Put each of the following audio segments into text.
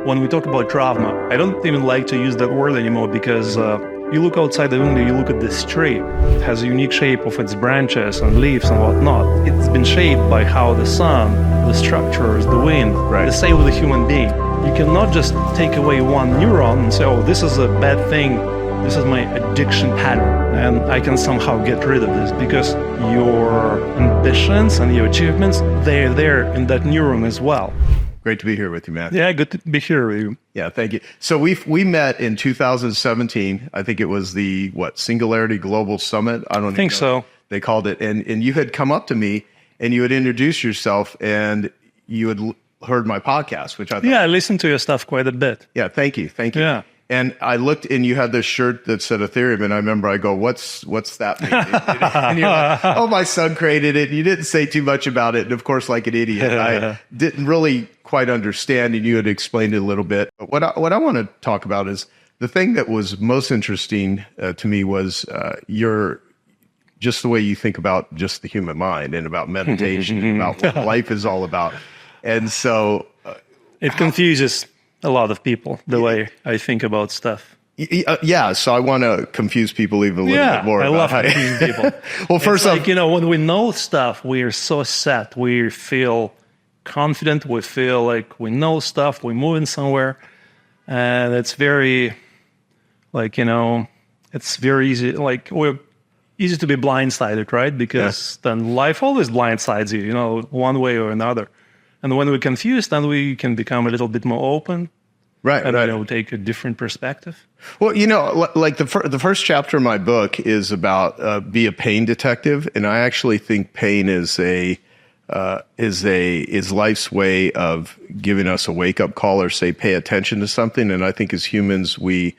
When we talk about trauma, I don't even like to use that word anymore because you look outside the window, you look at this tree. It has a unique shape of its branches and leaves and whatnot. It's been shaped by how the sun, the structures, the wind. Right. The same with a human being. You cannot just take away one neuron and say, oh, this is a bad thing. This is my addiction pattern, and I can somehow get rid of this, because your ambitions and your achievements, they're there in that neuron as well. Great to be here with you, Matt. Yeah, good to be here with you. Yeah, thank you. So we met in 2017. I think it was the Singularity Global Summit. I don't think know. So. They called it, and you had come up to me and you had introduced yourself, and you had heard my podcast, which I thought, I listened to your stuff quite a bit. Yeah, thank you. Yeah. And I looked, and you had this shirt that said Ethereum, and I remember I go, what's that mean? And you're like, oh, my son created it. You didn't say too much about it. And of course, like an idiot, I didn't really quite understand, and you had explained it a little bit. But what I want to talk about is the thing that was most interesting to me was just the way you think about just the human mind and about meditation and about what life is all about. And so it confuses a lot of people, the way I think about stuff. Yeah, so I want to confuse people even a little bit more. I love confusing people. Well, first off, when we know stuff, we are so set. We feel confident. We feel like we know stuff. We're moving somewhere. And it's very, it's very easy. We're easy to be blindsided, right? Because then life always blindsides you, one way or another. And when we're confused, then we can become a little bit more open. Right, and take a different perspective. Well, like the first chapter of my book is about be a pain detective, and I actually think pain is life's way of giving us a wake up call, or say pay attention to something. And I think as humans, we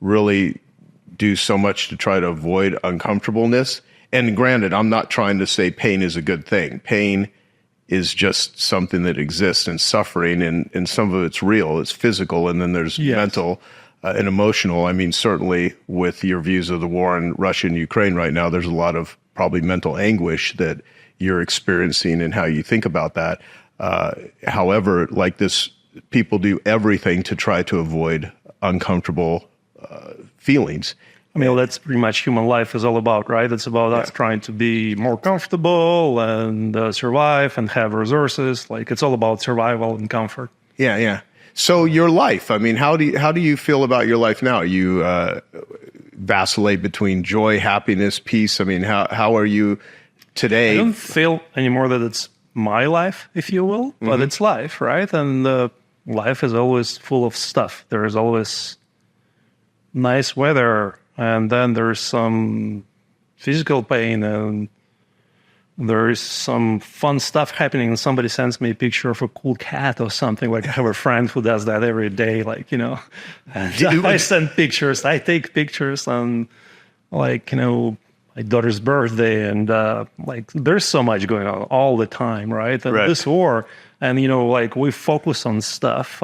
really do so much to try to avoid uncomfortableness. And granted, I'm not trying to say pain is a good thing. Pain is just something that exists, and suffering, and some of it's real, it's physical, and then there's mental and emotional. I mean, certainly with your views of the war in Russia and Ukraine right now, there's a lot of probably mental anguish that you're experiencing and how you think about that. However, like this, people do everything to try to avoid uncomfortable feelings. I mean, that's pretty much human life is all about, right? It's about us trying to be more comfortable and survive and have resources. It's all about survival and comfort. Yeah. So your life, I mean, how do you feel about your life now? You vacillate between joy, happiness, peace. I mean, how are you today? I don't feel anymore that it's my life, if you will, but it's life, right? And life is always full of stuff. There is always nice weather, and then there's some physical pain, and there is some fun stuff happening. And somebody sends me a picture of a cool cat or something. I have a friend who does that every day, And I send pictures, I take pictures on, my daughter's birthday, and there's so much going on all the time, right? And this war, and we focus on stuff.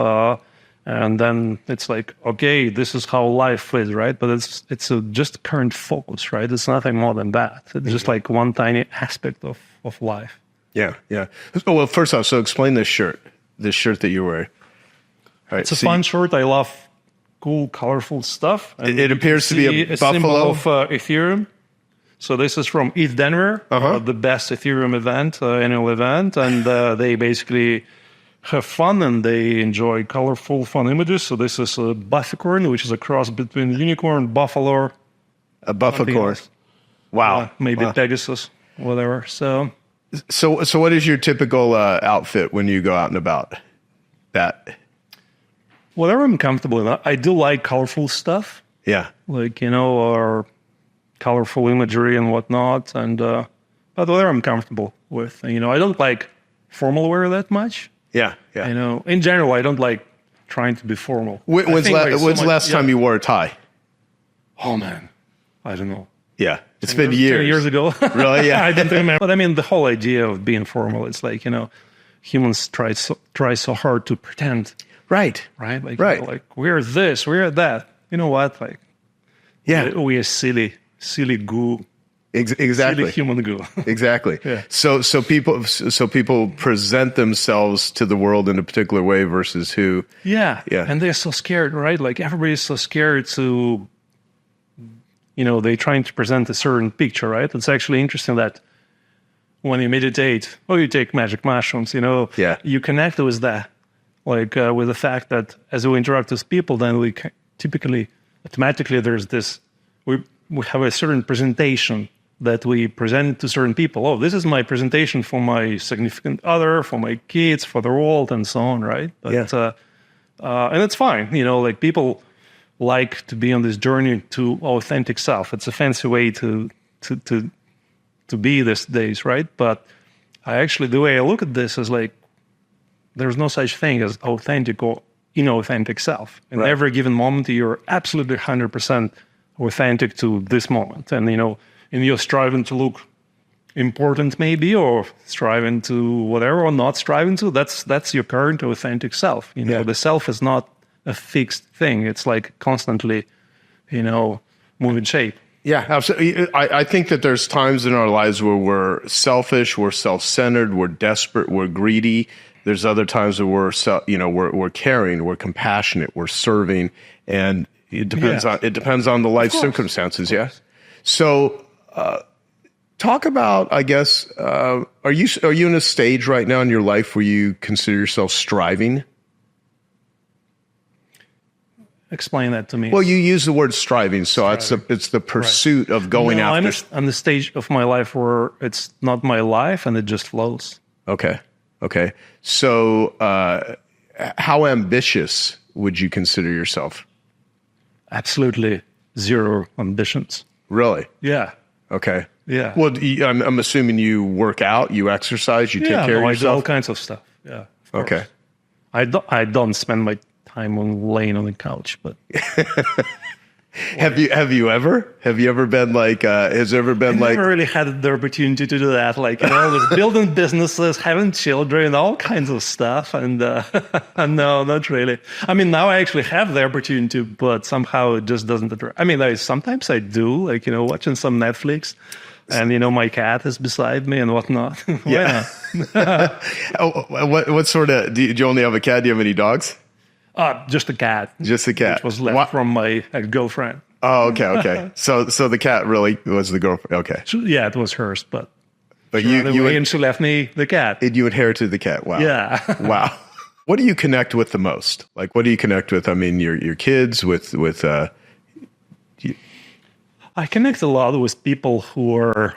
And then it's okay, this is how life is, right? But it's just current focus, right? It's nothing more than that. It's just one tiny aspect of life. Yeah. Well, first off, so explain this shirt that you're wearing. All right, it's a fun shirt. I love cool, colorful stuff. And it appears to be a buffalo. Symbol of Ethereum. So this is from ETH Denver, the best Ethereum event, annual event. And they basically have fun, and they enjoy colorful, fun images. So this is a bufficorn, which is a cross between unicorn, buffalo. A bufficorn. Wow. Maybe Pegasus, whatever. So what is your typical outfit when you go out and about? Whatever I'm comfortable in. I do like colorful stuff. Yeah. Or colorful imagery and whatnot. And but whatever I'm comfortable with. I don't like formal wear that much. Yeah. In general, I don't like trying to be formal. When's the last time you wore a tie? Oh, man. I don't know. Yeah. It's been years. 10 years ago. Really? Yeah. I don't remember. But I mean, the whole idea of being formal, it's humans try so hard to pretend. Right. Right? We're this, we're that. You know what? We are silly goo Exactly. Silly human goo. Exactly. Yeah. So people present themselves to the world in a particular way versus who. Yeah. Yeah. And they're so scared, right? Like everybody's so scared to, they're trying to present a certain picture, right? It's actually interesting that when you meditate or you take magic mushrooms, Yeah. you connect with that, like with the fact that as we interact with people, then we typically, automatically, there's this, we have a certain presentation that we present to certain people. Oh, this is my presentation for my significant other, for my kids, for the world, and so on, right? But, Yeah. and it's fine, like people like to be on this journey to authentic self. It's a fancy way to be these days, right? But the way I look at this is like, there's no such thing as authentic or inauthentic self. In every given moment, you're absolutely 100% authentic to this moment. And, and you're striving to look important maybe, or striving to whatever, or not striving to, that's your current authentic self. The self is not a fixed thing. It's like constantly, moving shape. Yeah, absolutely. I think that there's times in our lives where we're selfish, we're self-centered, we're desperate, we're greedy. There's other times where we're caring, we're compassionate, we're serving, and it depends on the life circumstances. Yeah. So, talk about, I guess, are you in a stage right now in your life where you consider yourself striving? Explain that to me. Well, you use the word striving, so it's the pursuit of going after. I'm the stage of my life where it's not my life and it just flows. Okay. So, how ambitious would you consider yourself? Absolutely zero ambitions. Really? Yeah. Okay. Yeah. Well, I'm assuming you work out, you exercise, you take care of yourself. I do all kinds of stuff. Yeah. Okay. I don't spend my time on laying on the couch, but have you ever been like has there ever been I never really had the opportunity to do that, like with building businesses, having children, all kinds of stuff, and no, not really. I mean, now I actually have the opportunity, but somehow it just doesn't. I mean, sometimes I do, like watching some Netflix, and my cat is beside me and whatnot. Yeah. What sort of? Do you only have a cat? Do you have any dogs? Just a cat. Just a cat. Which was left from my girlfriend. Oh, okay. So the cat really was the girlfriend. Okay. Yeah, it was hers, but and she left me the cat. And you inherited the cat. Wow. Yeah. Wow. What do you connect with the most? Like, what do you connect with? I mean, your kids with. I connect a lot with people who are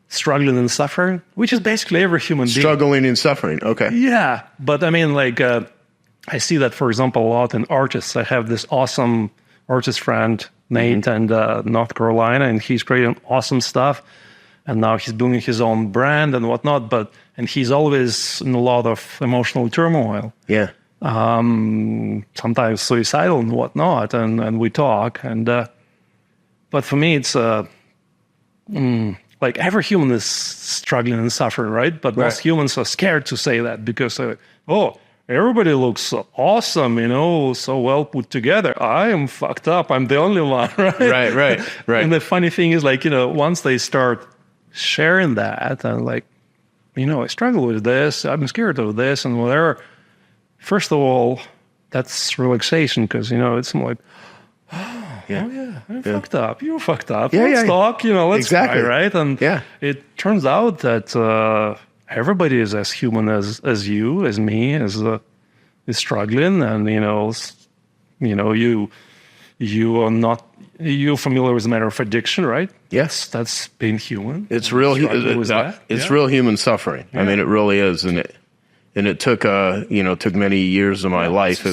struggling and suffering, which is basically every human being. Struggling and suffering, okay. Yeah, but I mean, like, I see that, for example, a lot in artists. I have this awesome artist friend, Nate, in North Carolina, and he's creating awesome stuff. And now he's building his own brand and whatnot, and he's always in a lot of emotional turmoil. Yeah. Sometimes suicidal and whatnot, and we talk. But for me, it's like every human is struggling and suffering, right? But most humans are scared to say that because, everybody looks so awesome, so well put together. I am fucked up. I'm the only one, right? Right. And the funny thing is, like, once they start sharing that and like, I struggle with this, I'm scared of this and whatever. First of all, that's relaxation because, it's more like, I'm fucked up. You're fucked up. Let's talk, let's cry, right? And it turns out that everybody is as human as you, as me, is struggling. And, you are not, you're familiar with the matter of addiction, right? Yes. That's being human. It's real. It's real human suffering. Yeah. I mean, it really is. And it took many years of my life.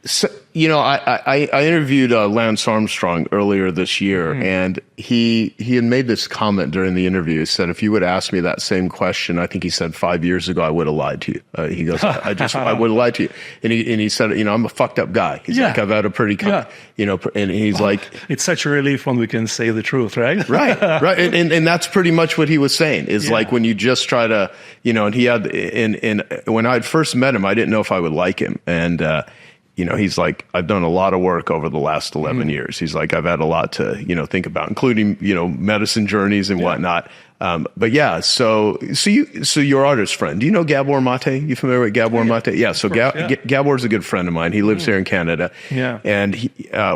So, I interviewed Lance Armstrong earlier this year, and he had made this comment during the interview. He said, if you would ask me that same question, I think he said 5 years ago, I would have lied to you. He goes, I would have lied to you. And he said, I'm a fucked up guy. He's like, I've had a pretty, and he's like. It's such a relief when we can say the truth, right? Right. And that's pretty much what he was saying is like when you just try to, and he had, and when I'd first met him, I didn't know if I would like him. And he's like, I've done a lot of work over the last 11 years. He's like, I've had a lot to, think about, including, medicine journeys and whatnot. But yeah, so your artist friend, do you know Gabor Mate? You familiar with Gabor Mate? Yeah. So Gabor's a good friend of mine. He lives here in Canada. Yeah. And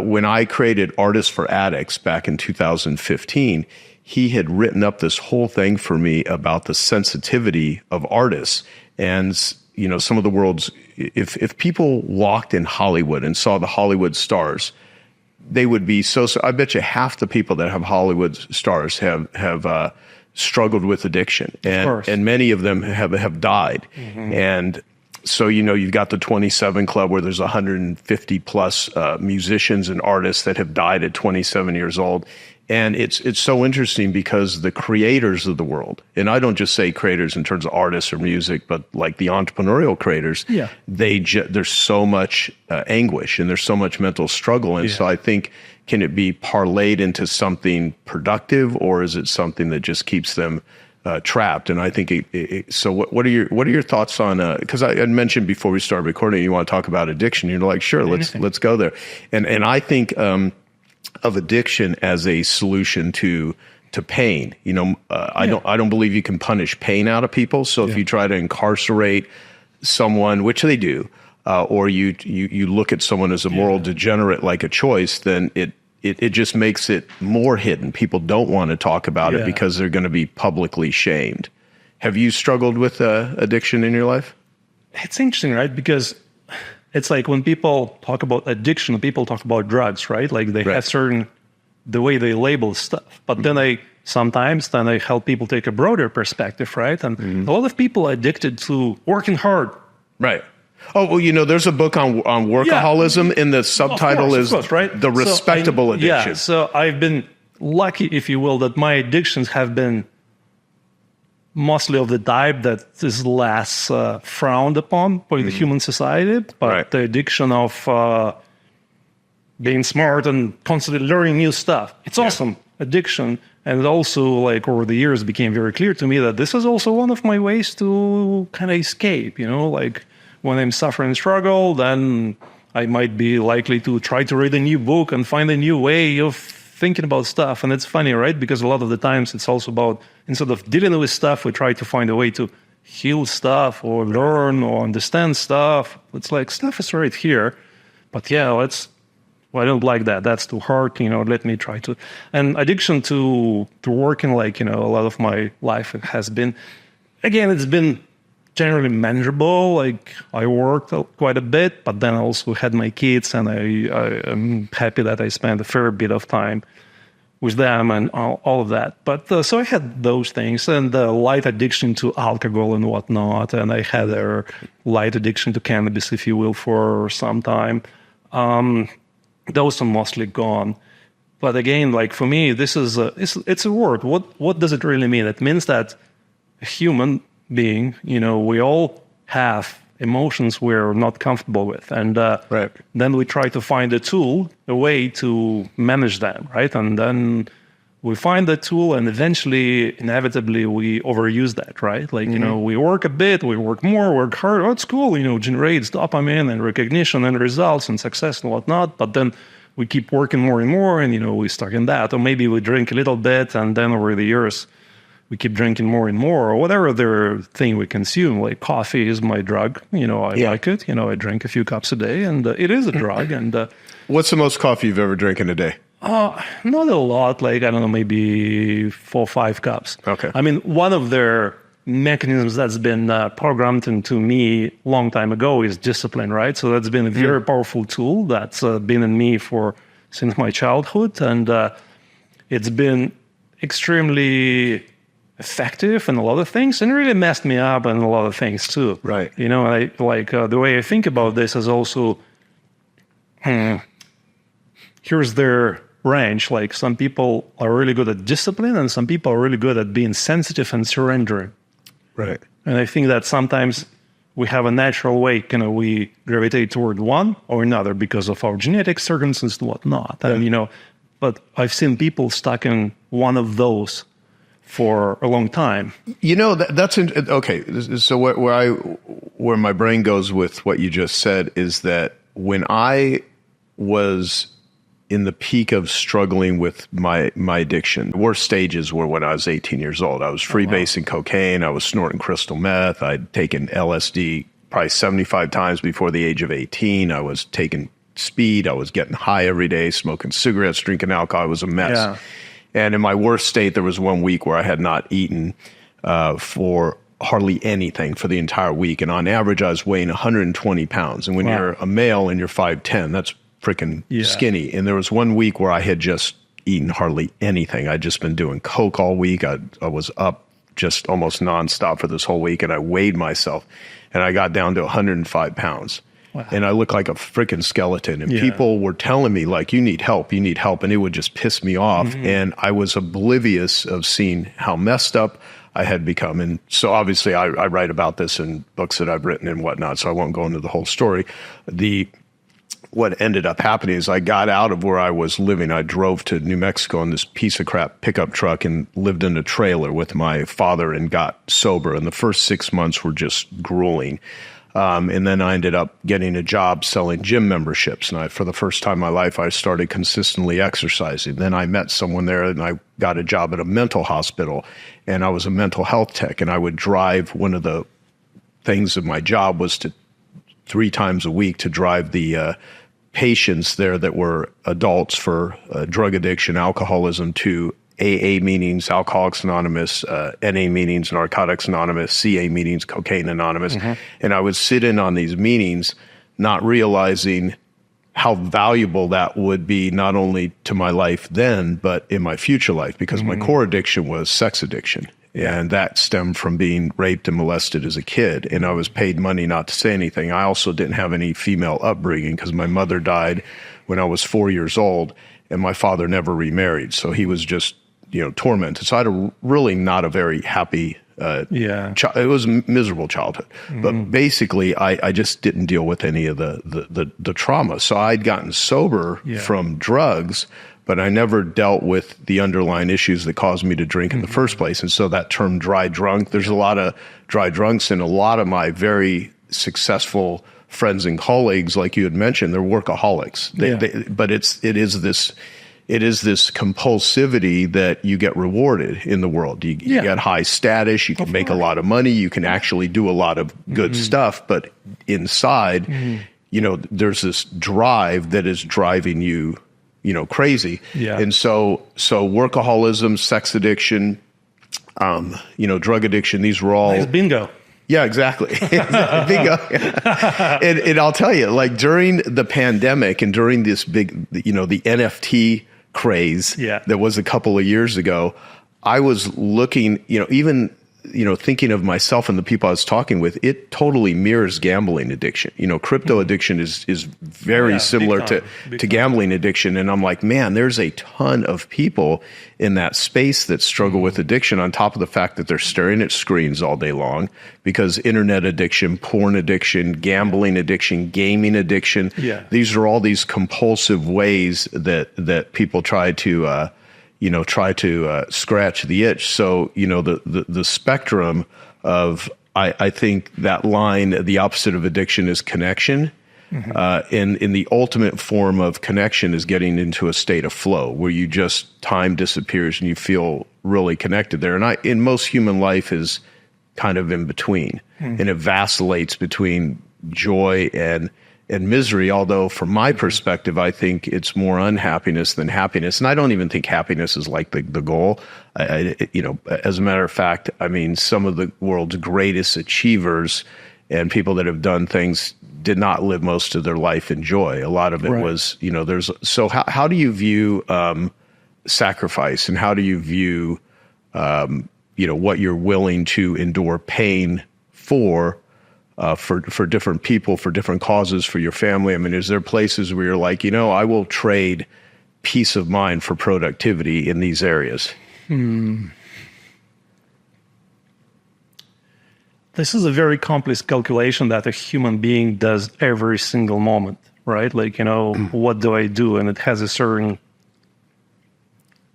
when I created Artists for Addicts back in 2015, he had written up this whole thing for me about the sensitivity of artists. And, some of the world's, if people walked in Hollywood and saw the Hollywood stars, they would be so I bet you half the people that have Hollywood stars have struggled with addiction, and many of them have died. And so, you've got the 27 Club where there's 150 plus musicians and artists that have died at 27 years old. And it's so interesting because the creators of the world, and I don't just say creators in terms of artists or music, but like the entrepreneurial creators, there's so much anguish and there's so much mental struggle. And so I think, can it be parlayed into something productive, or is it something that just keeps them trapped? And I think so. What are your thoughts on? Because I had mentioned before we started recording, you want to talk about addiction. You're like, sure, let's go there. And I think of addiction as a solution to pain. I don't believe you can punish pain out of people. So if you try to incarcerate someone, which they do, or you look at someone as a moral degenerate like a choice, then it just makes it more hidden. People don't want to talk about it because they're going to be publicly shamed. Have you struggled with addiction in your life? It's interesting, right? Because it's like when people talk about addiction, people talk about drugs, right? Like they have the way they label stuff. But then I help people take a broader perspective, right? And a lot of people are addicted to working hard. Right. Oh, well, there's a book on workaholism, and the subtitle is The Respectable Addiction. Yeah, so I've been lucky, if you will, that my addictions have been mostly of the type that is less frowned upon by the human society. But the addiction of being smart and constantly learning new stuff, it's awesome addiction. And it also, like, over the years, became very clear to me that this is also one of my ways to kind of escape, like when I'm suffering struggle, then I might be likely to try to read a new book and find a new way of thinking about stuff. And it's funny, right? Because a lot of the times it's also about, instead of dealing with stuff, we try to find a way to heal stuff or learn or understand stuff. It's like, stuff is right here. But I don't like that. That's too hard. Let me try to. And addiction to working, like, a lot of my life has been, again, it's been generally manageable. Like, I worked quite a bit, but then I also had my kids, and I'm happy that I spent a fair bit of time with them and all of that. But so I had those things, and the light addiction to alcohol and whatnot, and I had a light addiction to cannabis, if you will, for some time. Those are mostly gone. But again, like, for me, this is it's a word. What does it really mean? It means that a human being, we all have emotions we're not comfortable with, and then we try to find a way to manage them, right? And then we find the tool, and eventually, inevitably, we overuse that, right? Like, we work a bit, we work more, work hard. Oh, it's cool, generates dopamine and recognition and results and success and whatnot. But then we keep working more and more, and, we stuck in that. Or maybe we drink a little bit, and then over the years, we keep drinking more and more, or whatever other thing we consume. Like, coffee is my drug. I like it. I drink a few cups a day, and it is a drug. And what's the most coffee you've ever drank in a day? Not a lot. Like, I don't know, maybe 4 or 5 cups. Okay. I mean, one of their mechanisms that's been programmed into me long time ago is discipline, right? So that's been a very powerful tool that's been in me since my childhood, and it's been extremely effective in a lot of things, and really messed me up in a lot of things too. Right. The way I think about this is also, here's their range. Like, some people are really good at discipline, and some people are really good at being sensitive and surrendering. Right. And I think that sometimes we have a natural way, we gravitate toward one or another because of our genetic circumstances and whatnot. And, but I've seen people stuck in one of those for a long time. Okay. So where my brain goes with what you just said is that when I was in the peak of struggling with my addiction, the worst stages were when I was 18 years old. I was freebasing cocaine. I was snorting crystal meth. I'd taken LSD probably 75 times before the age of 18. I was taking speed. I was getting high every day, smoking cigarettes, drinking alcohol. It was a mess. Yeah. And in my worst state, there was 1 week where I had not eaten for hardly anything for the entire week. And on average, I was weighing 120 pounds. And when you're a male and you're 5'10", that's freaking skinny. And there was 1 week where I had just eaten hardly anything. I'd just been doing coke all week. I was up just almost nonstop for this whole week. And I weighed myself and I got down to 105 pounds. Wow. And I looked like a freaking skeleton. And people were telling me, like, you need help, you need help. And it would just piss me off. And I was oblivious of seeing how messed up I had become. And so obviously I write about this in books that I've written and whatnot, so I won't go into the whole story. What ended up happening is I got out of where I was living. I drove to New Mexico in this piece of crap pickup truck and lived in a trailer with my father and got sober. And the first 6 months were just grueling. And then I ended up getting a job selling gym memberships. And for the first time in my life, I started consistently exercising. Then I met someone there and I got a job at a mental hospital. And I was a mental health tech. And I would drive, one of the things of my job was to 3 times a week to drive the patients there that were adults for drug addiction, alcoholism, to AA meetings, Alcoholics Anonymous, NA meetings, Narcotics Anonymous, CA meetings, Cocaine Anonymous. And I would sit in on these meetings not realizing how valuable that would be not only to my life then, but in my future life, because my core addiction was sex addiction. And that stemmed from being raped and molested as a kid. And I was paid money not to say anything. I also didn't have any female upbringing because my mother died when I was 4 years old and my father never remarried. So he was just, tormented. So I had really not a very happy, it was a miserable childhood. But basically I just didn't deal with any of the trauma. So I'd gotten sober from drugs, but I never dealt with the underlying issues that caused me to drink in the first place. And so that term dry drunk, there's a lot of dry drunks, and a lot of my very successful friends and colleagues, like you had mentioned, they're workaholics. But it is this compulsivity that you get rewarded in the world. You get high status, you can make a lot of money, you can actually do a lot of good stuff, but inside, there's this drive that is driving you crazy. And so workaholism, sex addiction, drug addiction, these were all... Nice bingo. Yeah, exactly. Bingo. And I'll tell you, like during the pandemic and during this big, the NFT craze that was a couple of years ago, I was looking, even thinking of myself and the people I was talking with, it totally mirrors gambling addiction. Crypto addiction is very similar to gambling addiction. And I'm like, man, there's a ton of people in that space that struggle with addiction, on top of the fact that they're staring at screens all day long, because internet addiction, porn addiction, gambling addiction, gaming addiction, these are all these compulsive ways that people try to scratch the itch. So, the spectrum of, I think that line, the opposite of addiction is connection. In the ultimate form of connection is getting into a state of flow where you just, time disappears and you feel really connected there. And in most human life is kind of in between, and it vacillates between joy and misery, although from my perspective, I think it's more unhappiness than happiness. And I don't even think happiness is like the goal. As a matter of fact, I mean, some of the world's greatest achievers and people that have done things did not live most of their life in joy. A lot of it was, how do you view sacrifice, and how do you view, what you're willing to endure pain for different people, for different causes, for your family? I mean, is there places where you're like, I will trade peace of mind for productivity in these areas? This is a very complex calculation that a human being does every single moment, right? Like, what do I do? And it has a certain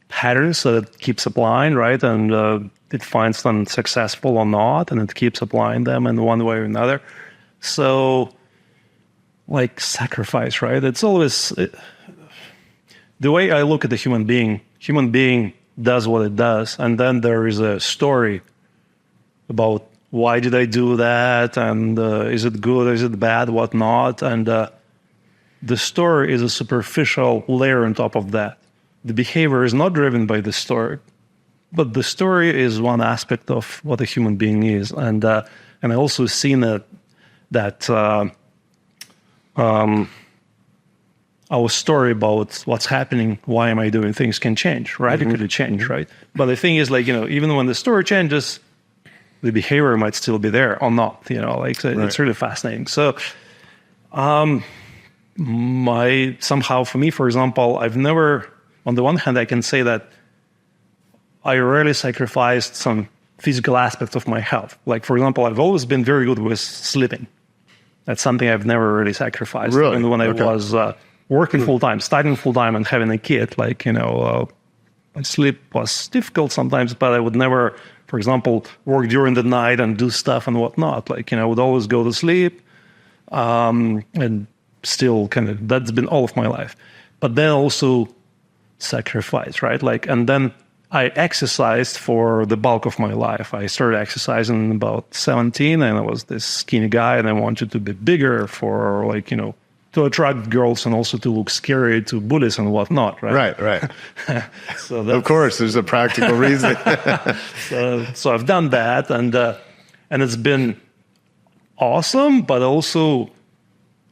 pattern, so it keeps applying, right? And it finds them successful or not, and it keeps applying them in one way or another. So like sacrifice, right? It's always the way I look at the human being does what it does, and then there is a story about why did I do that, and is it good, is it bad, what not, and the story is a superficial layer on top of that. The behavior is not driven by the story, but the story is one aspect of what a human being is, and I also seen that our story about what's happening, why am I doing things, can change radically, change, right? But the thing is, like, even when the story changes, the behavior might still be there or not. It's really fascinating. So, somehow for me, for example, I've never. On the one hand, I can say that I rarely sacrificed some physical aspects of my health. Like, for example, I've always been very good with sleeping. That's something I've never really sacrificed. Really? Even when I was working full-time, studying full-time, and having a kid, my sleep was difficult sometimes, but I would never, for example, work during the night and do stuff and whatnot. I would always go to sleep, and still that's been all of my life. But then also sacrifice, right? And then I exercised for the bulk of my life. I started exercising about 17, and I was this skinny guy, and I wanted to be bigger for, to attract girls and also to look scary to bullies and whatnot, right? Right. So of course, there's a practical reason. so I've done that, and it's been awesome, but also,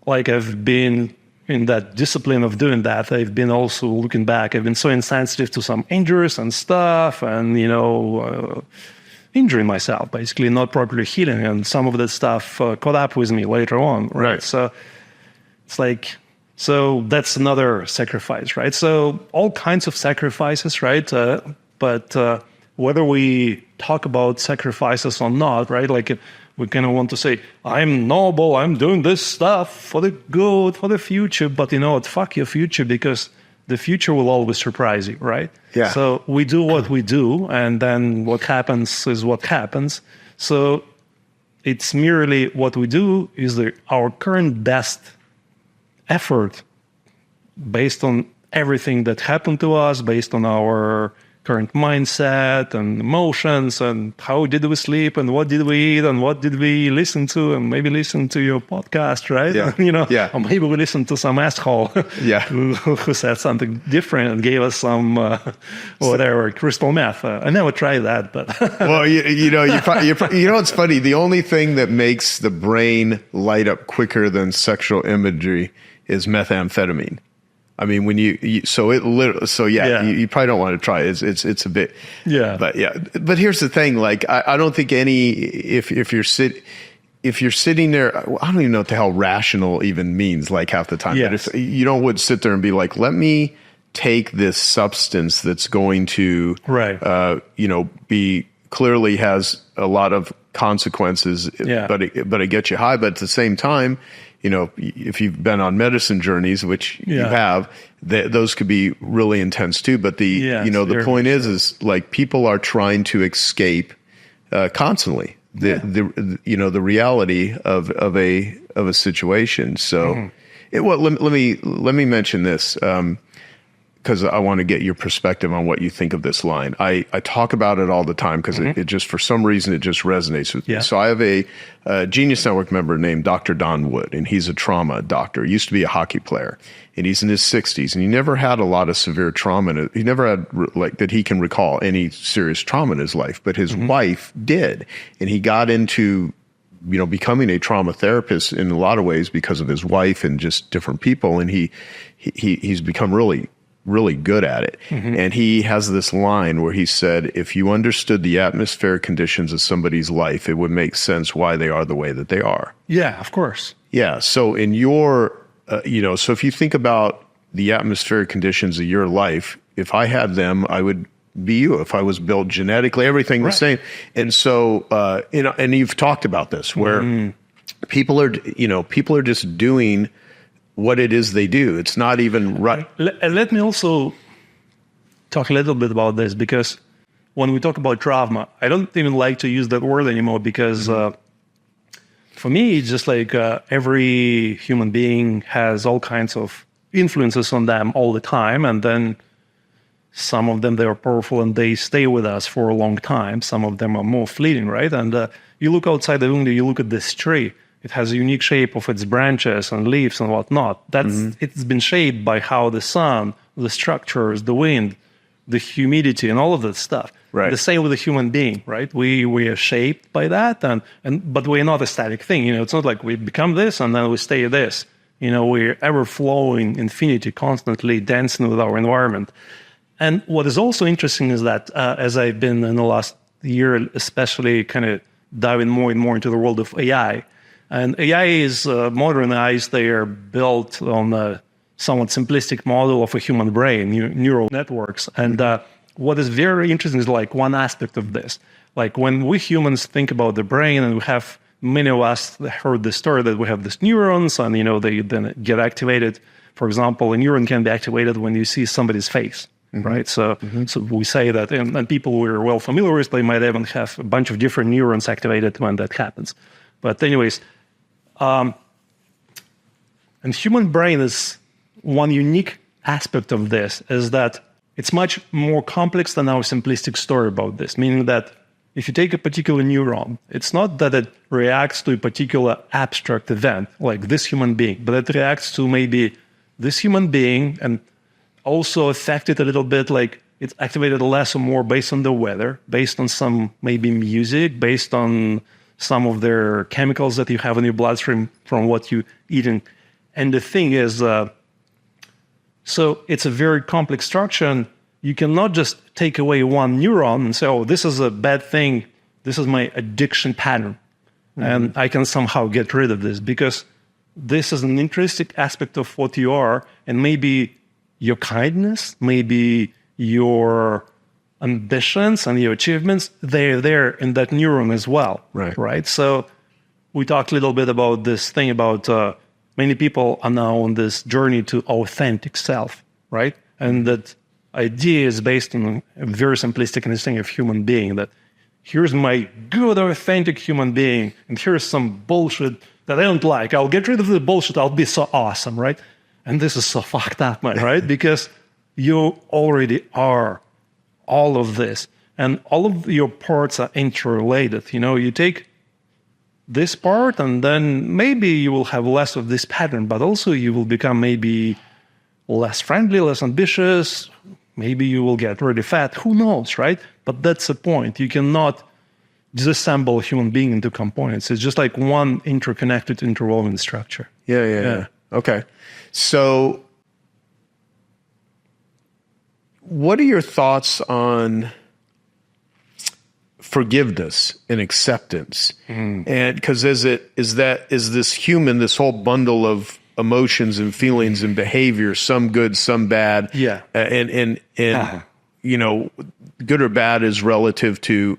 I've been in that discipline of doing that. I've been also looking back. I've been so insensitive to some injuries and stuff, and injuring myself, basically not properly healing, and some of that stuff caught up with me later on. Right. So it's so that's another sacrifice, right? So all kinds of sacrifices, right? But whether we talk about sacrifices or not, right? We kind of want to say, I'm noble, I'm doing this stuff for the good, for the future. But you know what? Fuck your future, because the future will always surprise you, right? Yeah. So we do what we do, and then what happens is what happens. So it's merely what we do is our current best effort based on everything that happened to us, based on our current mindset and emotions, and how did we sleep, and what did we eat, and what did we listen to, and maybe listen to your podcast, right? Yeah. Or maybe we listened to some asshole who said something different and gave us some crystal meth. I never tried that, but well, you know what's funny? The only thing that makes the brain light up quicker than sexual imagery is methamphetamine. I mean, when you probably don't want to try it. It's a bit, but here's the thing. I don't think if you're sitting there, I don't even know what the hell rational even means, half the time. Yes. But if you would sit there and be like, let me take this substance that's going to, be clearly has a lot of consequences, but it gets you high. But at the same time, if you've been on medicine journeys, which you have, those could be really intense too. But the point is people are trying to escape constantly the reality of a situation. So, let me mention this. Because I want to get your perspective on what you think of this line. I talk about it all the time because it just, for some reason, it just resonates with me. So I have a Genius Network member named Dr. Don Wood, and he's a trauma doctor. He used to be a hockey player, and he's in his 60s, and he never had a lot of severe trauma. He never had, that he can recall, any serious trauma in his life, but his wife did. And he got into becoming a trauma therapist in a lot of ways because of his wife and just different people, and he's become really good at it. And he has this line where he said, if you understood the atmospheric conditions of somebody's life, it would make sense why they are the way that they are. Yeah, of course. Yeah. So in your, so if you think about the atmospheric conditions of your life, if I had them, I would be you. If I was built genetically, everything the same. And so, and you've talked about this where people are just doing what it is they do. It's not even right. Let me also talk a little bit about this, because when we talk about trauma, I don't even like to use that word anymore, because for me, it's just like every human being has all kinds of influences on them all the time. And then some of them, they are powerful and they stay with us for a long time. Some of them are more fleeting, right? And you look outside the window, you look at this tree. It has a unique shape of its branches and leaves and whatnot. It's been shaped by how the sun, the structures, the wind, the humidity, and all of that stuff. Right. The same with a human being, right? We are shaped by that, but we're not a static thing. It's not like we become this and then we stay this. We're ever flowing infinity, constantly dancing with our environment. And what is also interesting is that as I've been in the last year, especially kind of diving more and more into the world of AI, and AI is modernized. They are built on a somewhat simplistic model of a human brain, neural networks. And what is very interesting is like one aspect of this. Like when we humans think about the brain, and we have many of us heard the story that we have these neurons, and they then get activated. For example, a neuron can be activated when you see somebody's face. Right, so we say that, and people we're well familiar with, they might even have a bunch of different neurons activated when that happens. But anyways, and human brain is one unique aspect of this, is that it's much more complex than our simplistic story about this. Meaning that if you take a particular neuron, it's not that it reacts to a particular abstract event like this human being, but it reacts to maybe this human being and also affected a little bit, like it's activated less or more based on the weather, based on some maybe music, based on some of their chemicals that you have in your bloodstream from what you eating. And the thing is, so it's a very complex structure, and you cannot just take away one neuron and say, oh, this is a bad thing, this is my addiction pattern, and I can somehow get rid of this, because this is an intrinsic aspect of what you are, and maybe your kindness, maybe your ambitions and your achievements, they're there in that neuron as well. Right? So we talked a little bit about this thing about many people are now on this journey to authentic self, right? And that idea is based on a very simplistic understanding of human being, that here's my good, authentic human being, and here's some bullshit that I don't like. I'll get rid of the bullshit. I'll be so awesome, right? And this is so fucked up, man, right? Because you already are all of this. And all of your parts are interrelated. You take this part, and then maybe you will have less of this pattern, but also you will become maybe less friendly, less ambitious. Maybe you will get really fat. Who knows, right? But that's the point. You cannot disassemble a human being into components. It's just like one interconnected, interwoven structure. Yeah. Okay. So what are your thoughts on forgiveness and acceptance? And because is this human, this whole bundle of emotions and feelings and behavior, some good, some bad. And good or bad is relative to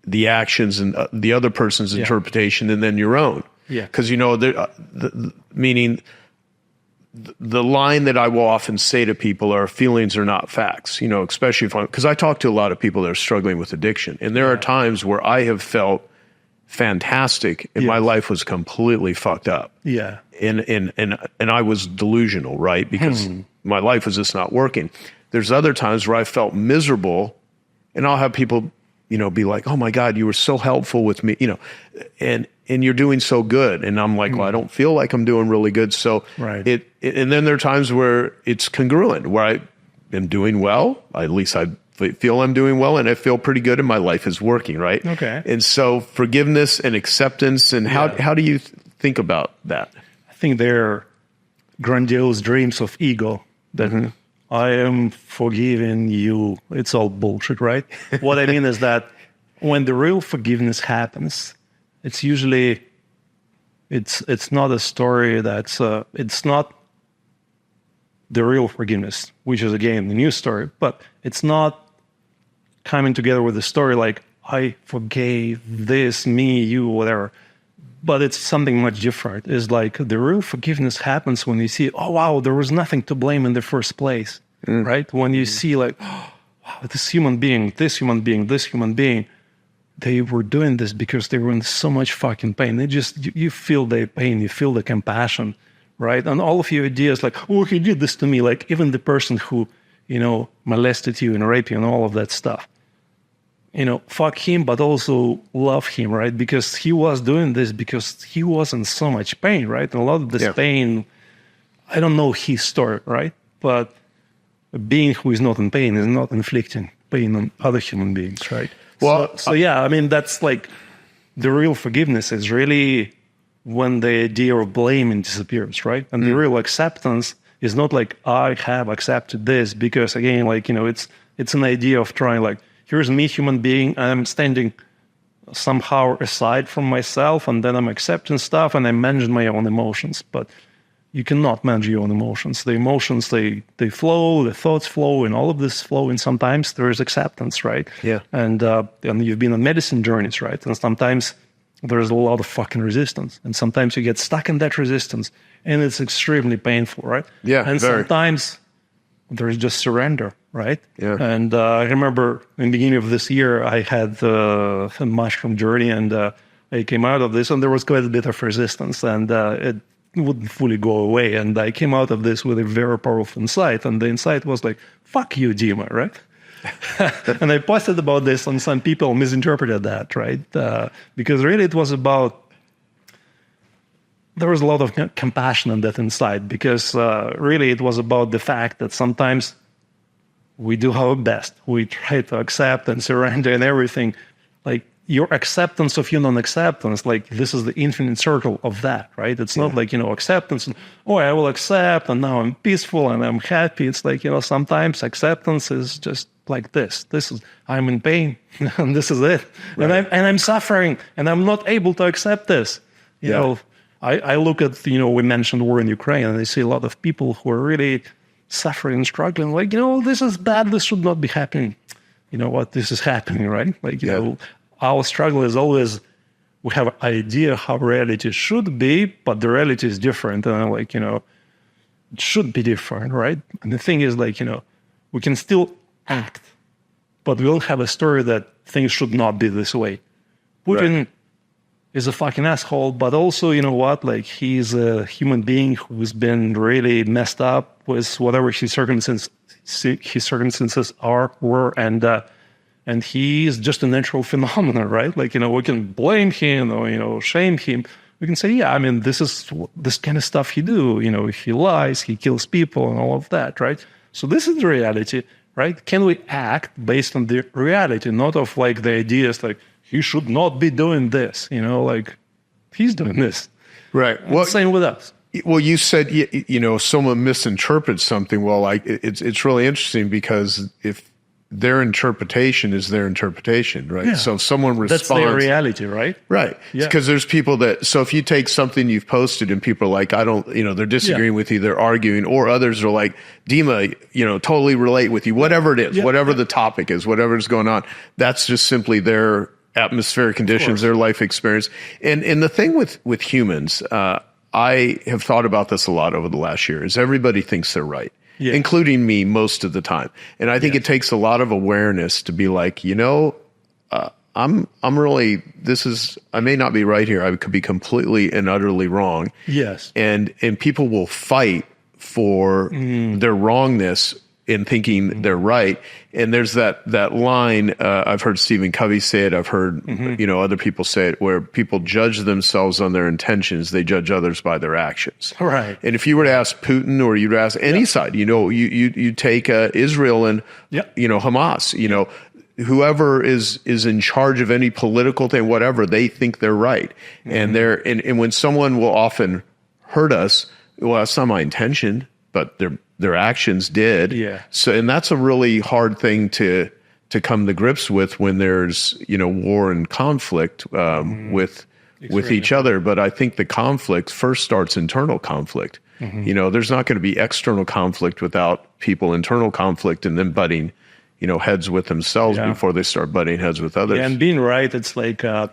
the actions and the other person's interpretation, and then your own. Because meaning the line that I will often say to people are, feelings are not facts, especially because I talk to a lot of people that are struggling with addiction. And there are times where I have felt fantastic and my life was completely fucked up. And I was delusional, right? Because my life was just not working. There's other times where I felt miserable, and I'll have people, be like, oh my God, you were so helpful with me, and you're doing so good. And I'm like, well, I don't feel like I'm doing really good. So and then there are times where it's congruent, where I am doing well. At least I feel I'm doing well, and I feel pretty good, and my life is working, right? Okay. And so forgiveness and acceptance, and how do you think about that? I think they're grandiose dreams of ego that I am forgiving you. It's all bullshit, right? What I mean is that when the real forgiveness happens, it's usually, it's not a story that's, it's not the real forgiveness, which is again the new story, but it's not coming together with a story like, I forgave this, me, you, whatever. But it's something much different. It's like the real forgiveness happens when you see, oh, wow, there was nothing to blame in the first place, right? When you see like, oh, wow, this human being, they were doing this because they were in so much fucking pain. They just, you feel their pain, you feel the compassion, right? And all of your ideas like, oh, he did this to me. Like even the person who, molested you and raped you and all of that stuff. Fuck him, but also love him, right? Because he was doing this because he was in so much pain, right? And a lot of this pain, I don't know his story, right? But a being who is not in pain is not inflicting pain on other human beings, right? Well, so yeah, I mean, that's like the real forgiveness is really when the idea of blaming disappears, right? And the real acceptance is not like, I have accepted this because, again, like, it's an idea of trying like, here's me, human being, I'm standing somehow aside from myself, and then I'm accepting stuff, and I manage my own emotions. But you cannot manage your own emotions. The emotions, they flow, the thoughts flow, and all of this flow, and sometimes there is acceptance, right? Yeah. And you've been on medicine journeys, right? And sometimes there's a lot of fucking resistance, and sometimes you get stuck in that resistance, and it's extremely painful, right? Yeah, and very. Sometimes there's just surrender, right? Yeah. And I remember in the beginning of this year, I had a mushroom journey, and I came out of this, and there was quite a bit of resistance, and it wouldn't fully go away. And I came out of this with a very powerful insight, and the insight was like, fuck you, Dima, right? And I posted about this, and some people misinterpreted that, right? Because really it was about, there was a lot of compassion in that insight, because really it was about the fact that sometimes we do our best. We try to accept and surrender and everything. Like your acceptance of your non-acceptance, like this is the infinite circle of that, right? It's not like, acceptance, and, oh, I will accept, and now I'm peaceful and I'm happy. It's like, sometimes acceptance is just like this. This is, I'm in pain, and this is it. Right. And I'm suffering, and I'm not able to accept this. You know, I look at, we mentioned war in Ukraine, and I see a lot of people who are really suffering and struggling, like, this is bad, this should not be happening. You know what, this is happening, right? Like, our struggle is always, we have an idea how reality should be, but the reality is different. And like, it should be different, right? And the thing is, like, we can still act, but we don't have a story that things should not be this way. Putin is a fucking asshole, but also, like, he's a human being who's been really messed up with whatever his circumstances were, and he's just a natural phenomenon, right? Like, we can blame him or, shame him. We can say, yeah, I mean, this kind of stuff he do, he lies, he kills people and all of that, right? So this is the reality, right? Can we act based on the reality, not of like the ideas like, he should not be doing this, like he's doing this. Right. Well, same with us. Well, you said, someone misinterprets something. Well, like it's really interesting, because if their interpretation is their interpretation, right? Yeah. So if someone responds, that's their reality, right? Right. Because there's people that, so if you take something you've posted and people are like, I don't, they're disagreeing with you, they're arguing, or others are like, Dima, totally relate with you, whatever it is, whatever the topic is, whatever is going on, that's just simply their atmospheric conditions, their life experience. And the thing with humans, I have thought about this a lot over the last year, is everybody thinks they're right, including me most of the time. And I think it takes a lot of awareness to be like, I'm really, I may not be right here. I could be completely and utterly wrong. Yes. And people will fight for their wrongness in thinking they're right. And there's that line, I've heard Stephen Covey say it, I've heard, other people say it, where people judge themselves on their intentions, they judge others by their actions. Right. And if you were to ask Putin, or you'd ask any side, you take Israel and, Hamas, whoever is in charge of any political thing, whatever, they think they're right. And and when someone will often hurt us, well, that's not my intention, but their actions did. Yeah. So, and that's a really hard thing to come to grips with when there's, war and conflict, with each other. But I think the conflict first starts internal conflict. There's not going to be external conflict without people internal conflict, and then butting, heads with themselves before they start butting heads with others. Yeah, and being right, it's like, I'm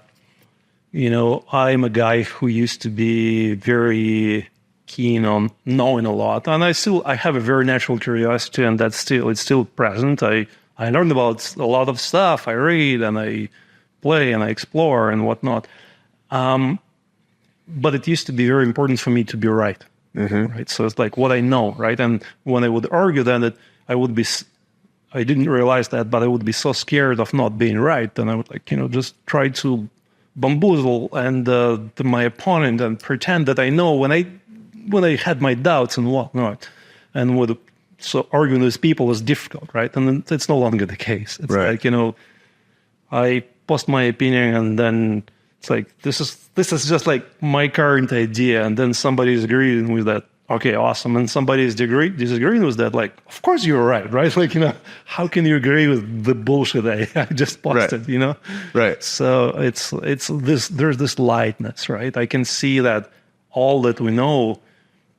a guy who used to be very keen on knowing a lot, and I have a very natural curiosity, and it's still present. I learned about a lot of stuff. I read and I play and I explore and whatnot. But it used to be very important for me to be right. Right. So it's like what I know, right? And when I would argue then I didn't realize that, but I would be so scared of not being right. And I would just try to bamboozle to my opponent and pretend that I know when I had my doubts and whatnot. And so arguing with people is difficult, right? And it's no longer the case. It's right. like, I post my opinion and then it's like, this is just like my current idea. And then somebody is agreeing with that. Okay, awesome. And somebody is disagreeing with that. Like, of course you're right? Like, how can you agree with the bullshit I just posted, Right. Right. So it's this, there's this lightness, right? I can see that all that we know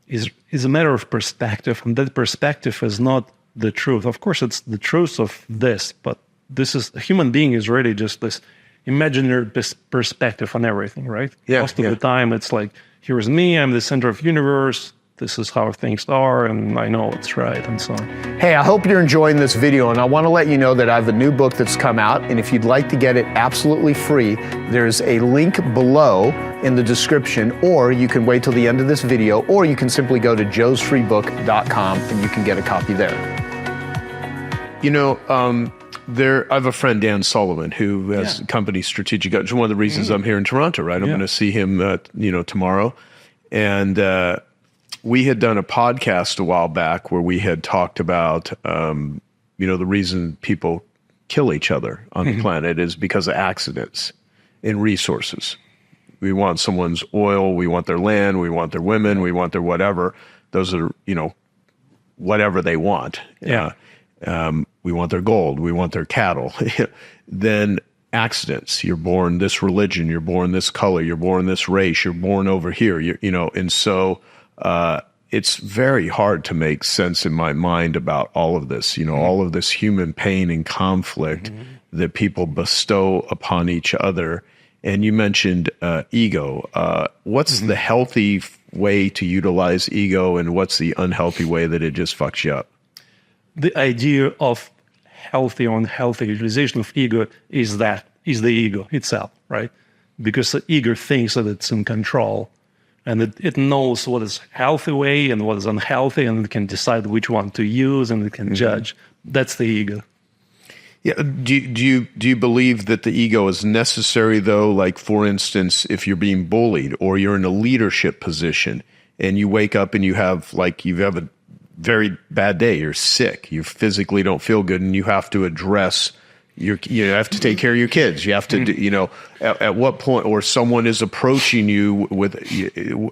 is a matter of perspective. And that perspective is not the truth. Of course, it's the truth of this, but a human being is really just this imaginary perspective on everything, right? Yeah, Most of the time, it's like, here's me, I'm the center of the universe, this is how things are, and I know it's right, and so on. Hey, I hope you're enjoying this video, and I want to let you know that I have a new book that's come out, and if you'd like to get it absolutely free, there's a link below in the description, or you can wait till the end of this video, or you can simply go to joesfreebook.com and you can get a copy there. I have a friend, Dan Sullivan, who has company strategic. It's one of the reasons I'm here in Toronto, right? I'm going to see him, tomorrow. And we had done a podcast a while back where we had talked about, the reason people kill each other on the planet is because of accidents and resources. We want someone's oil, we want their land, we want their women, we want their whatever. Those are, whatever they want. Yeah. We want their gold. We want their cattle. Then accidents. You're born this religion. You're born this color. You're born this race. You're born over here. And so it's very hard to make sense in my mind about all of this. All of this human pain and conflict that people bestow upon each other. And you mentioned ego. What's the healthy way to utilize ego, and what's the unhealthy way that it just fucks you up? The idea of healthy or unhealthy utilization of ego is the ego itself, right? Because the ego thinks that it's in control, and it knows what is healthy way and what is unhealthy, and it can decide which one to use, and it can judge. That's the ego. Yeah. Do you believe that the ego is necessary, though? Like, for instance, if you're being bullied or you're in a leadership position and you wake up and you have a very bad day, you're sick, you physically don't feel good, and you have to address you have to take care of your kids. You have to, at what point, or someone is approaching you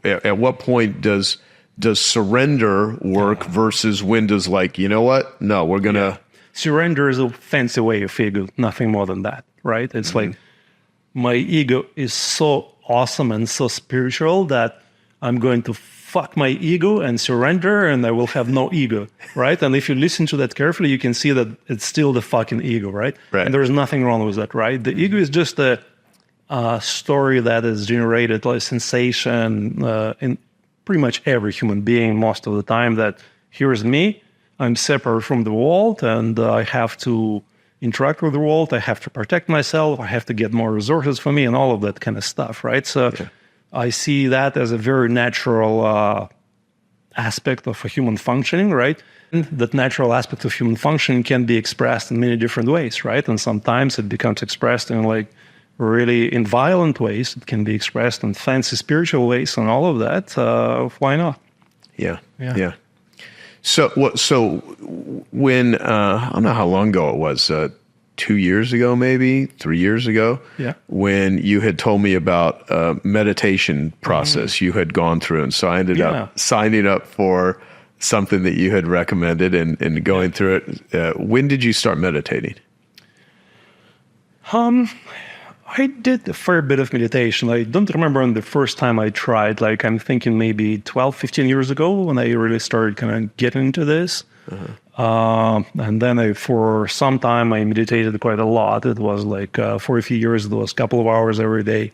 at what point does surrender work versus when does what? No, we're going to. Surrender is a fancy way of ego, nothing more than that, right? It's like my ego is so awesome and so spiritual that I'm going to fuck my ego and surrender, and I will have no ego, right? And if you listen to that carefully, you can see that it's still the fucking ego, right? And there's nothing wrong with that, right? The ego is just a story that is generated like sensation in pretty much every human being most of the time, that here's me, I'm separate from the world, and I have to interact with the world, I have to protect myself, I have to get more resources for me, and all of that kind of stuff, right? So I see that as a very natural aspect of a human functioning, right? And that natural aspect of human functioning can be expressed in many different ways, right? And sometimes it becomes expressed in really in violent ways. It can be expressed in fancy spiritual ways, and all of that. Why not? Yeah. So when I don't know how long ago it was. 2 years ago, maybe 3 years ago, when you had told me about meditation process you had gone through. And so I ended up signing up for something that you had recommended and going through it. When did you start meditating? I did a fair bit of meditation. I don't remember on the first time I tried. I'm thinking maybe 12, 15 years ago when I really started kind of getting into this. And then for some time I meditated quite a lot. It was for a few years, it was a couple of hours every day.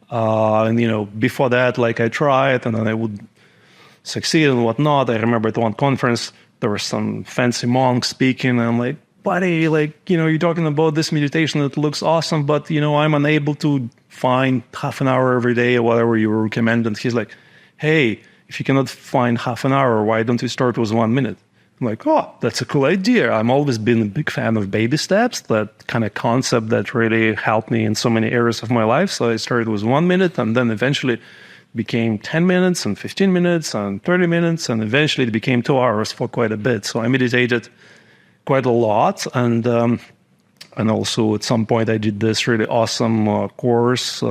And before that, I tried, and then I would succeed and whatnot. I remember at one conference, there was some fancy monk speaking, and I'm like, buddy, like, you're talking about this meditation that looks awesome, but, I'm unable to find half an hour every day or whatever you recommend. And he's like, hey, if you cannot find half an hour, why don't you start with 1 minute? I'm like, oh, that's a cool idea. I've always been a big fan of baby steps, that kind of concept that really helped me in so many areas of my life. So I started with 1 minute, and then eventually became 10 minutes and 15 minutes and 30 minutes, and eventually it became 2 hours for quite a bit. So I meditated quite a lot, and also at some point I did this really awesome course,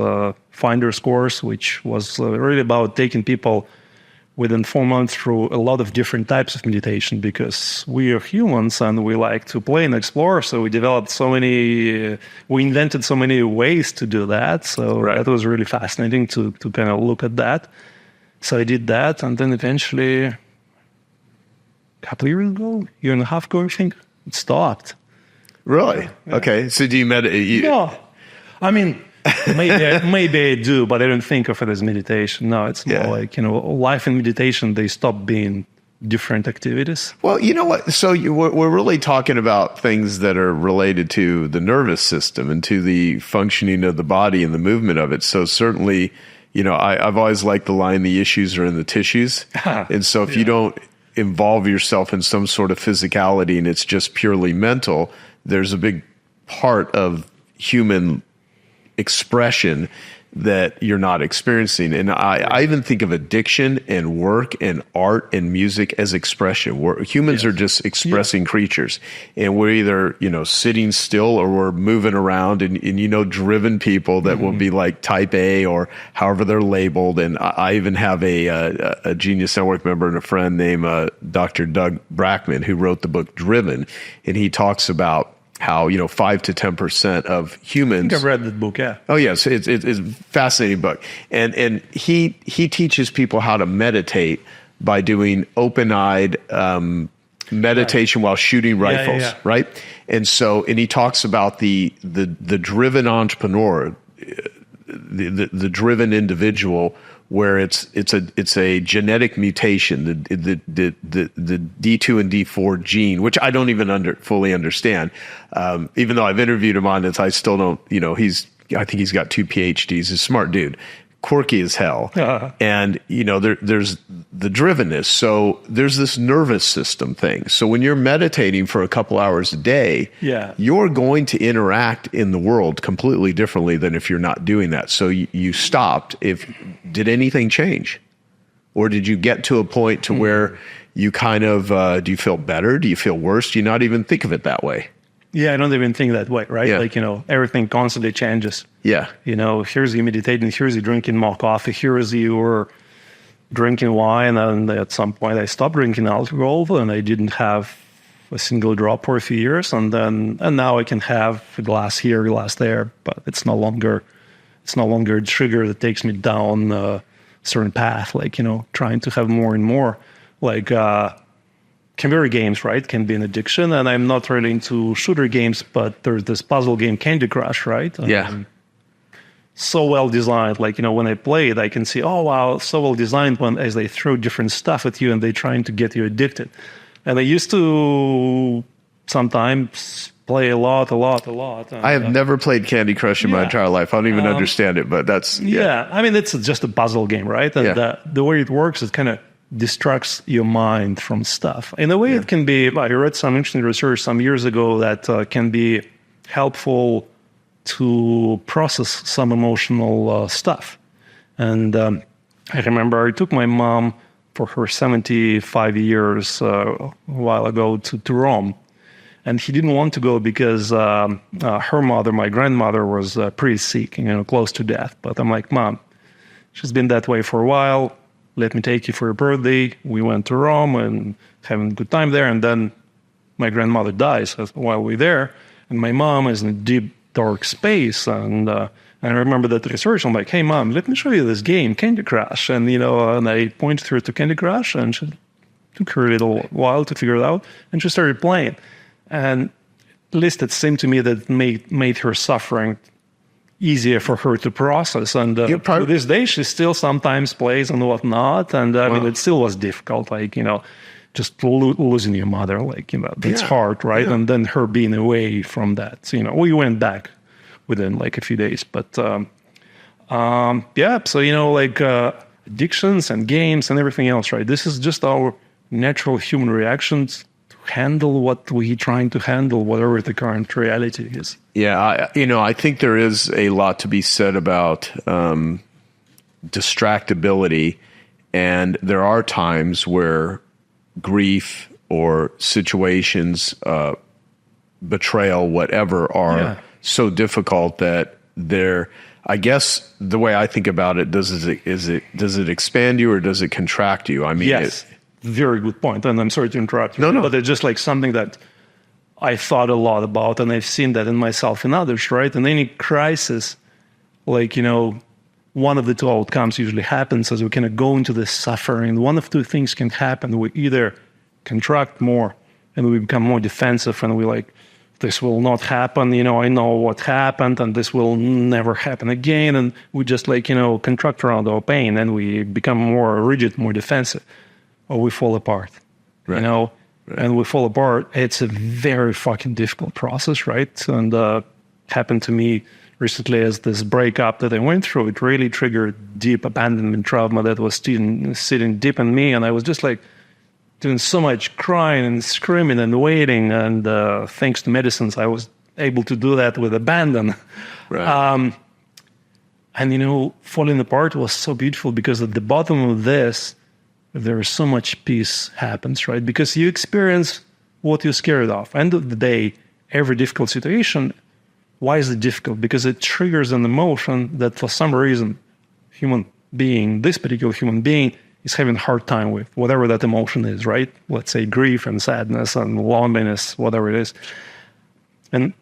Finder's course, which was really about taking people within 4 months through a lot of different types of meditation, because we are humans and we like to play and explore. So we developed we invented so many ways to do that. So that was really fascinating to kind of look at that. So I did that, and then eventually, a couple of years ago, year and a half ago, I think, it stopped. Really? Yeah. Okay. So do you meditate? No. I mean, maybe I do, but I don't think of it as meditation. No, it's more like, life and meditation, they stop being different activities. Well, you know what? So we're really talking about things that are related to the nervous system and to the functioning of the body and the movement of it. So certainly, I've always liked the line, the issues are in the tissues. And so if you don't involve yourself in some sort of physicality and it's just purely mental, there's a big part of human expression that you're not experiencing. And I even think of addiction and work and art and music as expression. Humans are just expressing creatures. And we're either, sitting still or we're moving around, and driven people that will be like type A or however they're labeled. And I even have a Genius Network member and a friend named Dr. Doug Brackman, who wrote the book Driven. And he talks about how 5 to 10% of humans. I think I've read that book. Yeah. Oh yes, it's a fascinating book, and he teaches people how to meditate by doing open-eyed meditation while shooting rifles, right? And he talks about the driven entrepreneur, the driven individual, where it's a genetic mutation, the D2 and D4 gene, which I don't even fully understand. Even though I've interviewed him on this, I still don't. I think he's got 2 PhDs. He's a smart dude, quirky as hell, and there's the drivenness. So there's this nervous system thing. So when you're meditating for a couple hours a day, you're going to interact in the world completely differently than if you're not doing that. So you stopped. Did anything change, or did you get to a point to where you kind of do you feel better? Do you feel worse? Do you not even think of it that way? Yeah, I don't even think that way, right? Yeah. Like, everything constantly changes. Yeah. Here's you meditating, here's you drinking more coffee, here's you drinking wine, and at some point I stopped drinking alcohol, and I didn't have a single drop for a few years, and now I can have a glass here, a glass there, but it's no longer a trigger that takes me down a certain path, like, trying to have more and more. Like, computer games, right, can be an addiction, and I'm not really into shooter games, but there's this puzzle game, Candy Crush, right? So well designed. Like, when I play it, I can see, oh wow, so well designed as they throw different stuff at you and they're trying to get you addicted. And I used to sometimes play a lot. And, I have never played Candy Crush in my entire life. I don't even understand it, but that's I mean, it's just a puzzle game, right? And the way it works is kind of distracts your mind from stuff. In a way, it can be, I read some interesting research some years ago that can be helpful to process some emotional stuff. And I remember I took my mom for her 75 years a while ago to Rome. And he didn't want to go because her mother, my grandmother, was pretty sick, close to death. But I'm like, Mom, she's been that way for a while. Let me take you for your birthday. We went to Rome and having a good time there. And then my grandmother dies while we're there. And my mom is in a deep, dark space. And I remember that research. I'm like, hey, Mom, let me show you this game, Candy Crush. And, and I pointed her to Candy Crush. And she took her a little while to figure it out. And she started playing. And at least it seemed to me that it made her suffering easier for her to process. And to this day, she still sometimes plays and whatnot. And I mean, it still was difficult. Like, just losing your mother, like, that's hard, right? And then her being away from that. So, we went back within like a few days. But so, addictions and games and everything else, right? This is just our natural human reactions to handle what we're trying to handle, whatever the current reality is. Yeah, I think there is a lot to be said about distractability, and there are times where grief or situations, betrayal, whatever, are so difficult that I guess the way I think about it, does it expand you or does it contract you? I mean, yes, very good point. And I'm sorry to interrupt you, but it's just like something that I thought a lot about, and I've seen that in myself and others, right? In any crisis, like, one of the two outcomes usually happens as we kind of go into this suffering. One of two things can happen. We either contract more and we become more defensive, and we like, this will not happen, I know what happened, and this will never happen again. And we just like, contract around our pain, and we become more rigid, more defensive, or we fall apart, Right. and we fall apart. It's a very fucking difficult process, right? And happened to me recently as this breakup that I went through. It really triggered deep abandonment trauma that was sitting deep in me. And I was just like, doing so much crying and screaming and waiting, and thanks to medicines, I was able to do that with abandon. Right. And falling apart was so beautiful, because at the bottom of this, there is so much peace happens, right? Because you experience what you're scared of. End of the day, every difficult situation, why is it difficult? Because it triggers an emotion that for some reason, this particular human being, is having a hard time with, whatever that emotion is, right? Let's say grief and sadness and loneliness, whatever it is. And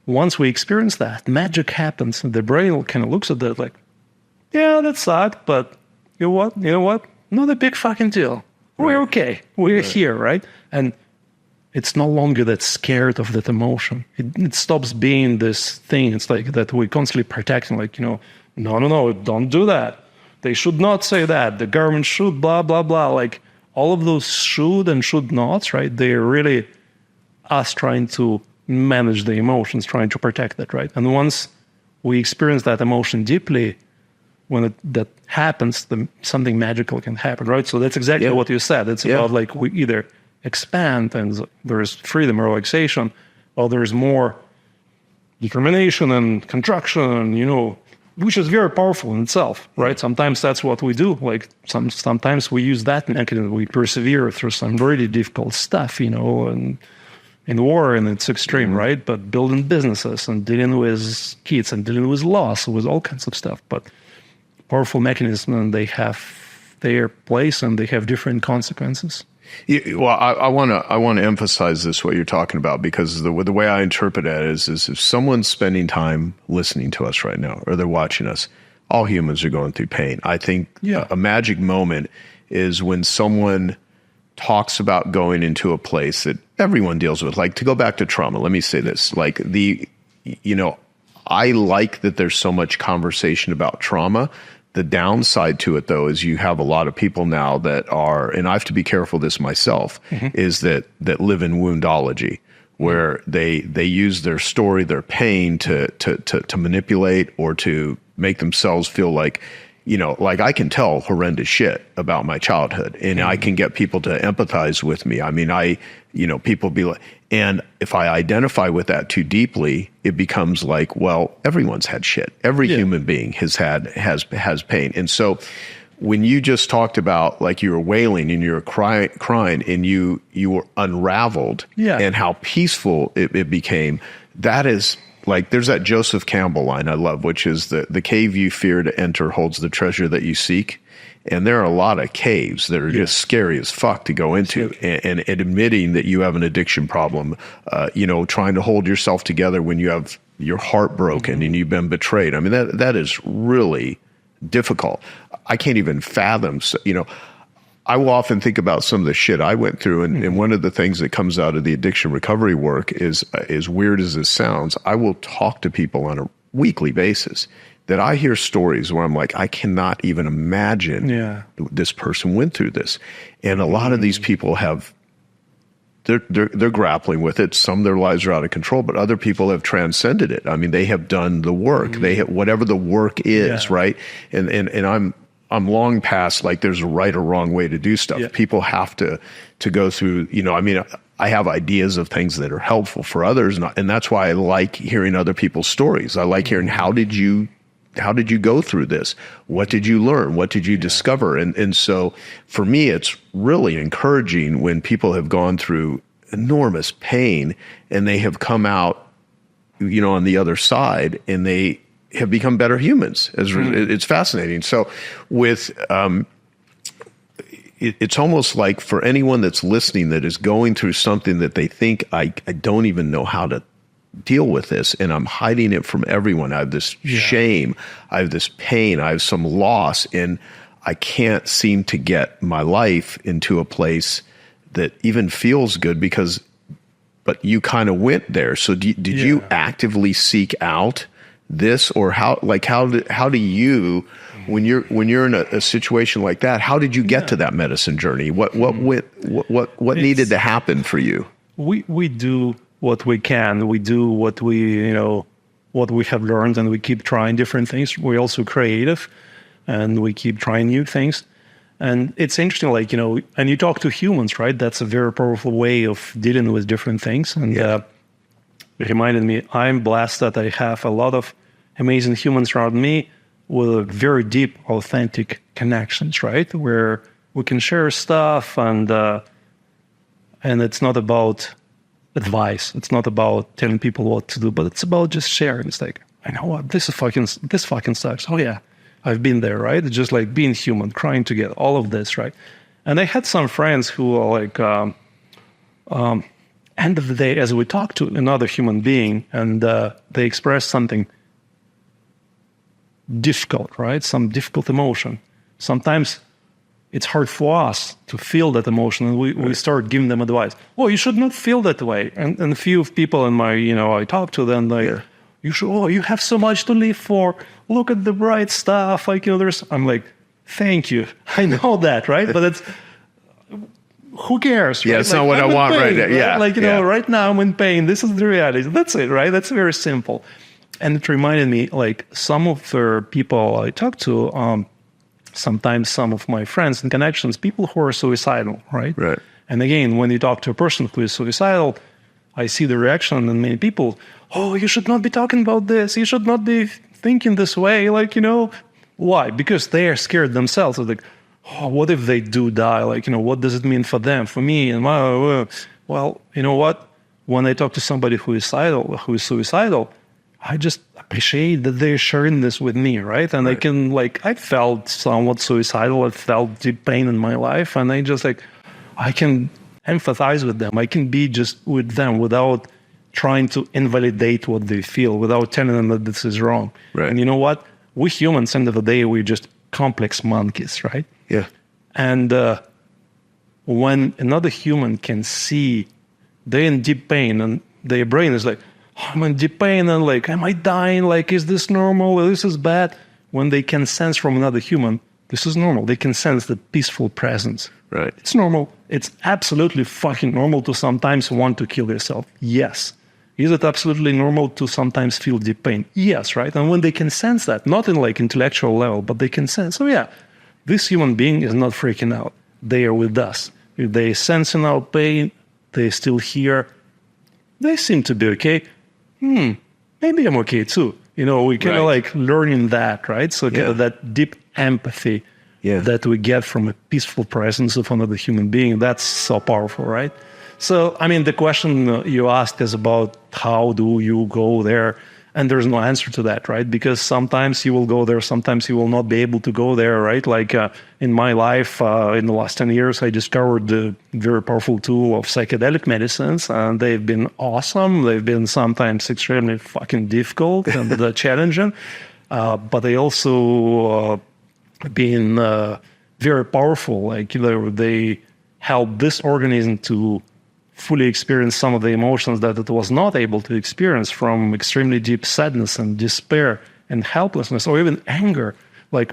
once we experience that, magic happens, and the brain kind of looks at that like, yeah, that sucked, but you know what? Not a big fucking deal. We're okay. We're here, right? And it's no longer that scared of that emotion. It stops being this thing. It's like that we're constantly protecting, like, no, don't do that. They should not say that. The government should, blah, blah, blah. Like, all of those should and should nots, right? They're really us trying to manage the emotions, trying to protect that, right? And once we experience that emotion deeply, when that happens, something magical can happen, right? So that's exactly what you said. It's about like, we either expand and there's freedom or relaxation, or there's more determination and contraction, which is very powerful in itself, right? Sometimes that's what we do. Like sometimes we use that mechanism. We persevere through some really difficult stuff, and in war, and it's extreme, right? But building businesses and dealing with kids and dealing with loss, with all kinds of stuff. But powerful mechanism, and they have their place and they have different consequences. Well, I want to emphasize this, what you're talking about, because the way I interpret it is if someone's spending time listening to us right now, or they're watching us, all humans are going through pain. I think a magic moment is when someone talks about going into a place that everyone deals with. Like, to go back to trauma, let me say this, like I like that there's so much conversation about trauma. The downside to it, though, is you have a lot of people now that are, and I have to be careful of this myself, is that live in Woundology, where they use their story, their pain to manipulate or to make themselves feel like, like I can tell horrendous shit about my childhood, and I can get people to empathize with me. I mean, people be like, and if I identify with that too deeply, it becomes like, well, everyone's had shit. Every human being has pain. And so when you just talked about, like, you were wailing and you were crying and you were unraveled and how peaceful it became, that is, like, there's that Joseph Campbell line I love, which is the cave you fear to enter holds the treasure that you seek. And there are a lot of caves that are just scary as fuck to go into. And admitting that you have an addiction problem, trying to hold yourself together when you have your heart broken and you've been betrayed. I mean, that is really difficult. I can't even fathom. I will often think about some of the shit I went through. And one of the things that comes out of the addiction recovery work is, as weird as this sounds, I will talk to people on a weekly basis that I hear stories where I'm like, I cannot even imagine this person went through this. And a lot of these people have they're grappling with it. Some of their lives are out of control, but other people have transcended it. I mean, they have done the work. They have, whatever the work is, right? And I'm long past like there's a right or wrong way to do stuff. People have to go through, I mean, I have ideas of things that are helpful for others, and that's why I like hearing other people's stories. I like hearing how did you go through this? What did you learn? What did you discover? And so for me, it's really encouraging when people have gone through enormous pain and they have come out, on the other side, and they have become better humans. It's fascinating. So with, it's almost like for anyone that's listening that is going through something that they think, I don't even know how to deal with this, and I'm hiding it from everyone. I have this shame, I have this pain, I have some loss, and I can't seem to get my life into a place that even feels good but you kind of went there. So did you actively seek out this, or how do you, when you're in a situation like that, how did you get to that medicine journey? What needed to happen for you? We do what we can. We do what we have learned, and we keep trying different things. We're also creative, and we keep trying new things. And it's interesting, and you talk to humans, right? That's a very powerful way of dealing with different things. And it reminded me, I'm blessed that I have a lot of amazing humans around me with very deep, authentic connections, right? Where we can share stuff, and it's not about advice. It's not about telling people what to do, but it's about just sharing. It's like, I know what, this fucking sucks. Oh yeah, I've been there, right? It's just like being human, crying together, all of this, right? And I had some friends who are like, end of the day, as we talk to another human being, and they express something difficult, right? Some difficult emotion. Sometimes it's hard for us to feel that emotion, and we start giving them advice. Well, you should not feel that way. And a few people in my, I talk to them, like, you have so much to live for. Look at the bright stuff. I'm like, thank you. I know that, right? But it's, who cares? Right? Yeah, it's not what I want right now. Yeah. Right? Right now I'm in pain. This is the reality. That's it, right? That's very simple. And it reminded me, like, some of the people I talk to, sometimes some of my friends and connections, people who are suicidal, right? Right. And again, when you talk to a person who is suicidal, I see the reaction in many people, oh, you should not be talking about this. You should not be thinking this way. Why? Because they are scared themselves. It's like, oh, what if they do die? What does it mean for them, for me? And well, you know what? When I talk to somebody who is suicidal, I just appreciate that they're sharing this with me, right? And right. I felt somewhat suicidal. I felt deep pain in my life. And I can empathize with them. I can be just with them without trying to invalidate what they feel, without telling them that this is wrong. Right. And you know what? We humans, end of the day, we're just complex monkeys, right? Yeah. And when another human can see they're in deep pain and their brain is like, I'm in deep pain, and am I dying? Is this normal? This is bad. When they can sense from another human, this is normal. They can sense the peaceful presence. Right. It's normal. It's absolutely fucking normal to sometimes want to kill yourself. Yes. Is it absolutely normal to sometimes feel deep pain? Yes, right? And when they can sense that, not in intellectual level, but they can sense, oh yeah, this human being is not freaking out. They are with us. If they sensing our pain, they're still here. They seem to be okay. Maybe I'm okay too. We kind of learning that, right? So kind of that deep empathy that we get from a peaceful presence of another human being, that's so powerful, right? So, the question you asked is about how do you go there? And there's no answer to that, right? Because sometimes you will go there, sometimes you will not be able to go there, right? In my life, in the last 10 years, I discovered the very powerful tool of psychedelic medicines, and they've been awesome. They've been sometimes extremely fucking difficult and challenging, but they also been very powerful. They help this organism to fully experience some of the emotions that it was not able to experience, from extremely deep sadness and despair and helplessness, or even anger.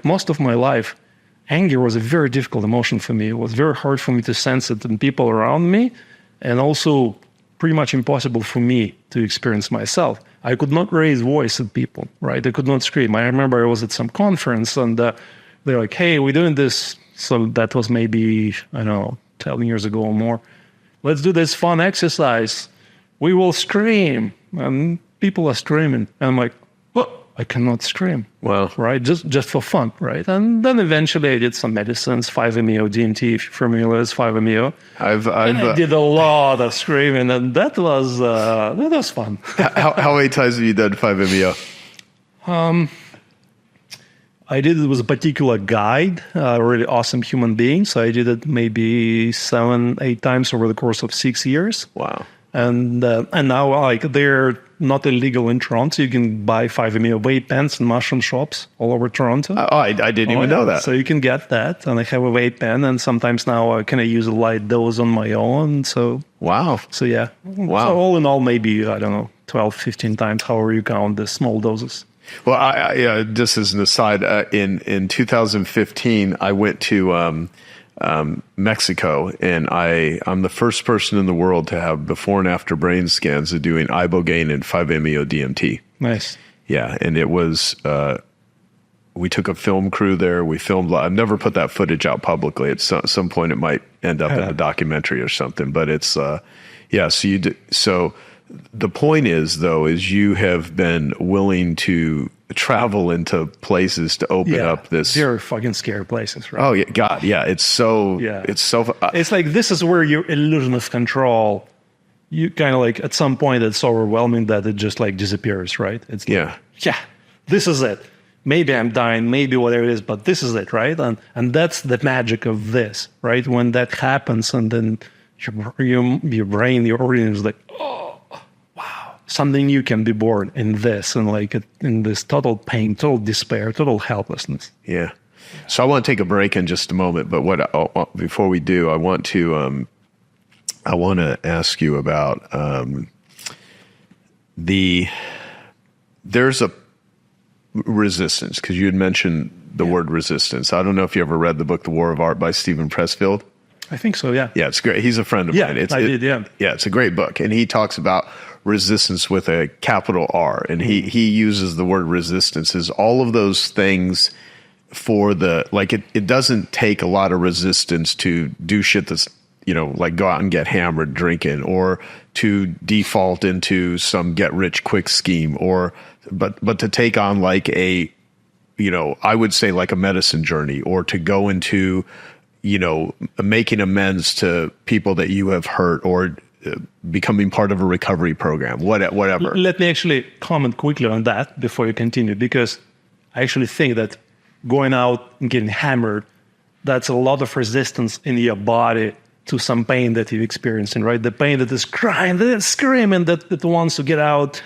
Most of my life, anger was a very difficult emotion for me. It was very hard for me to sense it in people around me. and also pretty much impossible for me to experience myself. I could not raise voice at people, right? I could not scream. I remember I was at some conference and they're like, hey, we're doing this. So that was maybe, I don't know, 10 years ago or more. Let's do this fun exercise. We will scream. And people are screaming. And I'm like, well, I cannot scream. Wow. Right? Just for fun, right? And then eventually I did some medicines, 5-MeO DMT, if you're familiar with 5-MeO. I did a lot of screaming, and that was fun. How many times have you done 5-MeO? I did it with a particular guide, a really awesome human being. So I did it maybe 7-8 times over the course of 6 years. Wow. And now, like, they're not illegal in Toronto. You can buy 5-MeO vape pens in mushroom shops all over Toronto. I didn't even know that. So you can get that, and I have a vape pen, and sometimes now I can use a light dose on my own. So wow. So yeah. Wow. So all in all, maybe, I don't know, 12, 15 times, however you count the small doses. Well, I just as an aside, in 2015, I went to Mexico, and I'm the first person in the world to have before and after brain scans of doing ibogaine and 5-MeO DMT. Nice. Yeah, and it was. We took a film crew there. We filmed. I've never put that footage out publicly. At some point, it might end up in a documentary or something. But it's yeah. So the point is, though, is you have been willing to travel into places to open up this very fucking scary places, right? Oh yeah, God, yeah. It's so it's like this is where your illusion of control, you kind of like at some point it's so overwhelming that it just like disappears, right? It's like, this is it. Maybe I'm dying, maybe whatever it is, but this is it, right? And that's the magic of this, right? When that happens, and then your brain, your organ is like, oh, wow, something new can be born in this, and like in this total pain, total despair, total helplessness. Yeah. So I want to take a break in just a moment, but before we do, I want to ask you about there's a resistance, because you had mentioned the word resistance. I don't know if you ever read the book The War of Art by Stephen Pressfield. I think so, yeah. Yeah, it's great. He's a friend of mine. Yeah, it's a great book. And he talks about resistance with a capital R. And he uses the word resistance as all of those things for it doesn't take a lot of resistance to do shit that's, like go out and get hammered drinking, or to default into some get rich quick scheme, but to take on like I would say like a medicine journey, or to go into, making amends to people that you have hurt, or becoming part of a recovery program, whatever. Let me actually comment quickly on that before you continue, because I actually think that going out and getting hammered, that's a lot of resistance in your body to some pain that you're experiencing, right? The pain that is crying, that is screaming, that wants to get out,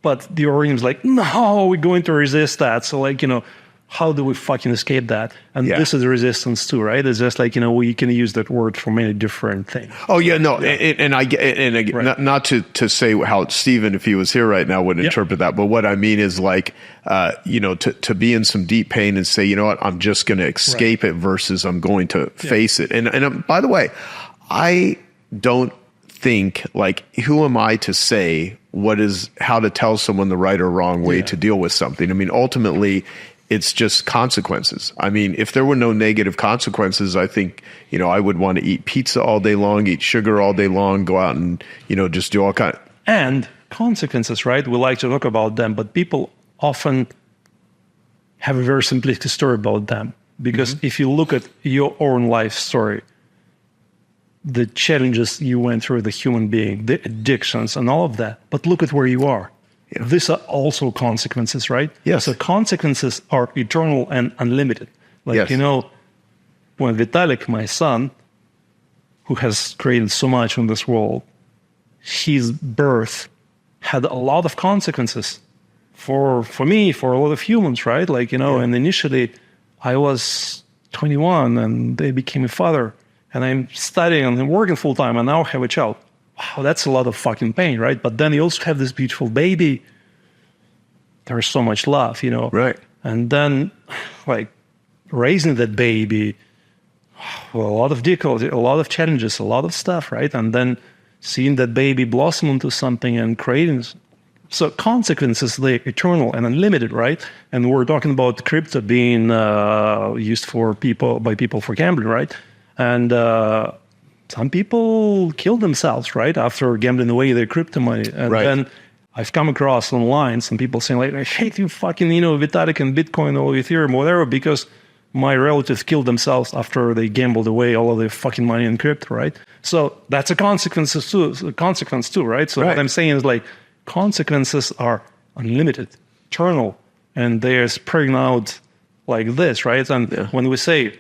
but the organism's like, no, we're going to resist that. So like, how do we fucking escape that? And this is resistance too, right? It's just like, we can use that word for many different things. Oh yeah, no. Right. Not to say how Stephen, if he was here right now, would interpret that. But what I mean is like, to be in some deep pain and say, you know what, I'm just going to escape it versus I'm going to face it. And by the way, I don't think, like, who am I to say how to tell someone the right or wrong way to deal with something? I mean, ultimately, it's just consequences. I mean, if there were no negative consequences, I think, I would want to eat pizza all day long, eat sugar all day long, go out and, just do all kinds. And consequences, right? We like to talk about them, but people often have a very simplistic story about them. Because if you look at your own life story, the challenges you went through as a human being, the addictions and all of that, but look at where you are. Yeah. These are also consequences, right? Yes. So consequences are eternal and unlimited. Like, when Vitalik, my son, who has created so much in this world, his birth had a lot of consequences for me, for a lot of humans, right? Like, and initially I was 21 and they became a father, and I'm studying and I'm working full time, and now I have a child. Wow, that's a lot of fucking pain, right? But then you also have this beautiful baby. There's so much love, Right. And then, like, raising that baby, well, a lot of difficulty, a lot of challenges, a lot of stuff, right? And then seeing that baby blossom into something and creating. So consequences, they're eternal and unlimited, right? And we're talking about crypto being used by people for gambling, right? And some people kill themselves, right, after gambling away their crypto money. And then I've come across online some people saying, like, I hate you fucking, Vitalik and Bitcoin or Ethereum, whatever, because my relatives killed themselves after they gambled away all of their fucking money in crypto, right? So that's a consequence too, right? So what I'm saying is, like, consequences are unlimited, eternal, and they're spreading out like this, right? And when we say,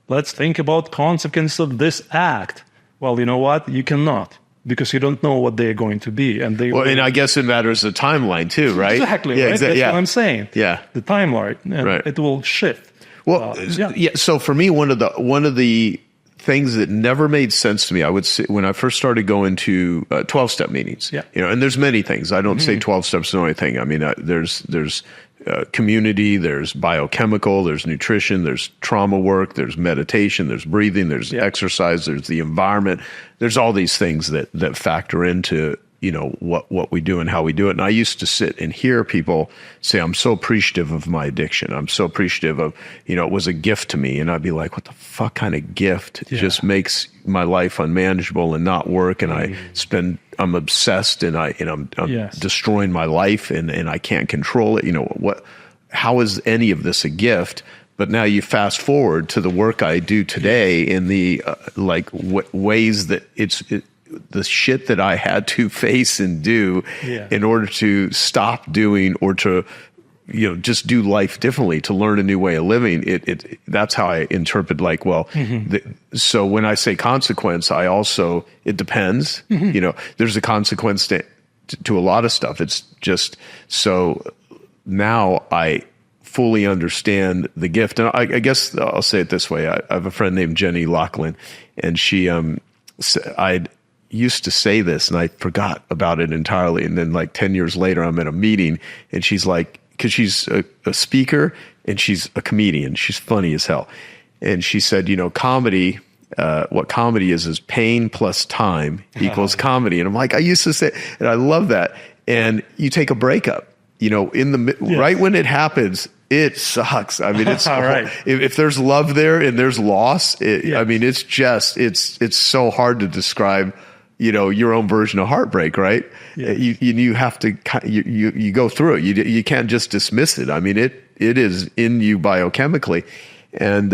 let's think about consequences of this act, well, you know what? You cannot, because you don't know what they're going to be. And and I guess it matters the timeline too, right? Exactly, right? That's what I'm saying. Yeah. The timeline, and it will shift. Well, so for me, one of the things that never made sense to me, I would say, when I first started going to 12-step meetings, and there's many things. I don't say 12 steps is the only thing. I mean, there's community, there's biochemical, there's nutrition, there's trauma work, there's meditation, there's breathing, there's exercise, there's the environment. There's all these things that factor into, what we do and how we do it. And I used to sit and hear people say, I'm so appreciative of my addiction. I'm so appreciative of, it was a gift to me. And I'd be like, what the fuck kind of gift just makes my life unmanageable and not work? And I'm obsessed and I'm destroying my life and I can't control it. How is any of this a gift? But now you fast forward to the work I do today in the ways that the shit that I had to face and do in order to stop doing or to, just do life differently, to learn a new way of living. That's how I interpret, so when I say consequence, it depends, there's a consequence to a lot of stuff. It's just, so now I fully understand the gift. And I guess I'll say it this way. I have a friend named Jenny Lachlan, and she, I'd used to say this and I forgot about it entirely. And then 10 years later, I'm at a meeting and she's like, cause she's a speaker and she's a comedian. She's funny as hell. And she said, comedy, what comedy is pain plus time equals comedy. And I'm like, I used to say, and I love that. And you take a breakup, right when it happens, it sucks. I mean, it's right. If there's love there and there's loss, I mean, it's just, it's so hard to describe, your own version of heartbreak, right? Yeah. You have to, you go through it. You can't just dismiss it. I mean, it is in you biochemically. And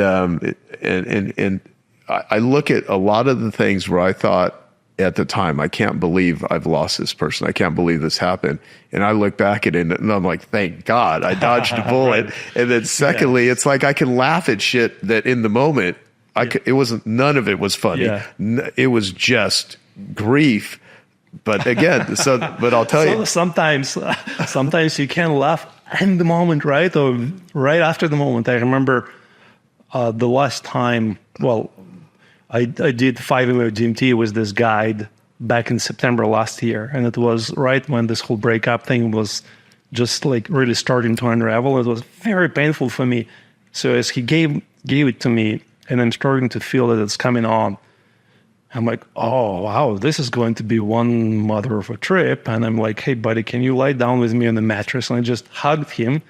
I look at a lot of the things where I thought at the time, I can't believe I've lost this person. I can't believe this happened. And I look back at it and I'm like, thank God I dodged a bullet. Right. And then secondly, it's like I can laugh at shit that in the moment, none of it was funny. Yeah. It was just grief. But again, but I'll tell you. Sometimes you can laugh in the moment, right? Or right after the moment. I remember the last time, I did 5-minute DMT with this guide back in September last year. And it was right when this whole breakup thing was just really starting to unravel. It was very painful for me. So as he gave it to me and I'm starting to feel that it's coming on, I'm like, oh, wow, this is going to be one mother of a trip. And I'm like, hey, buddy, can you lie down with me on the mattress? And I just hugged him.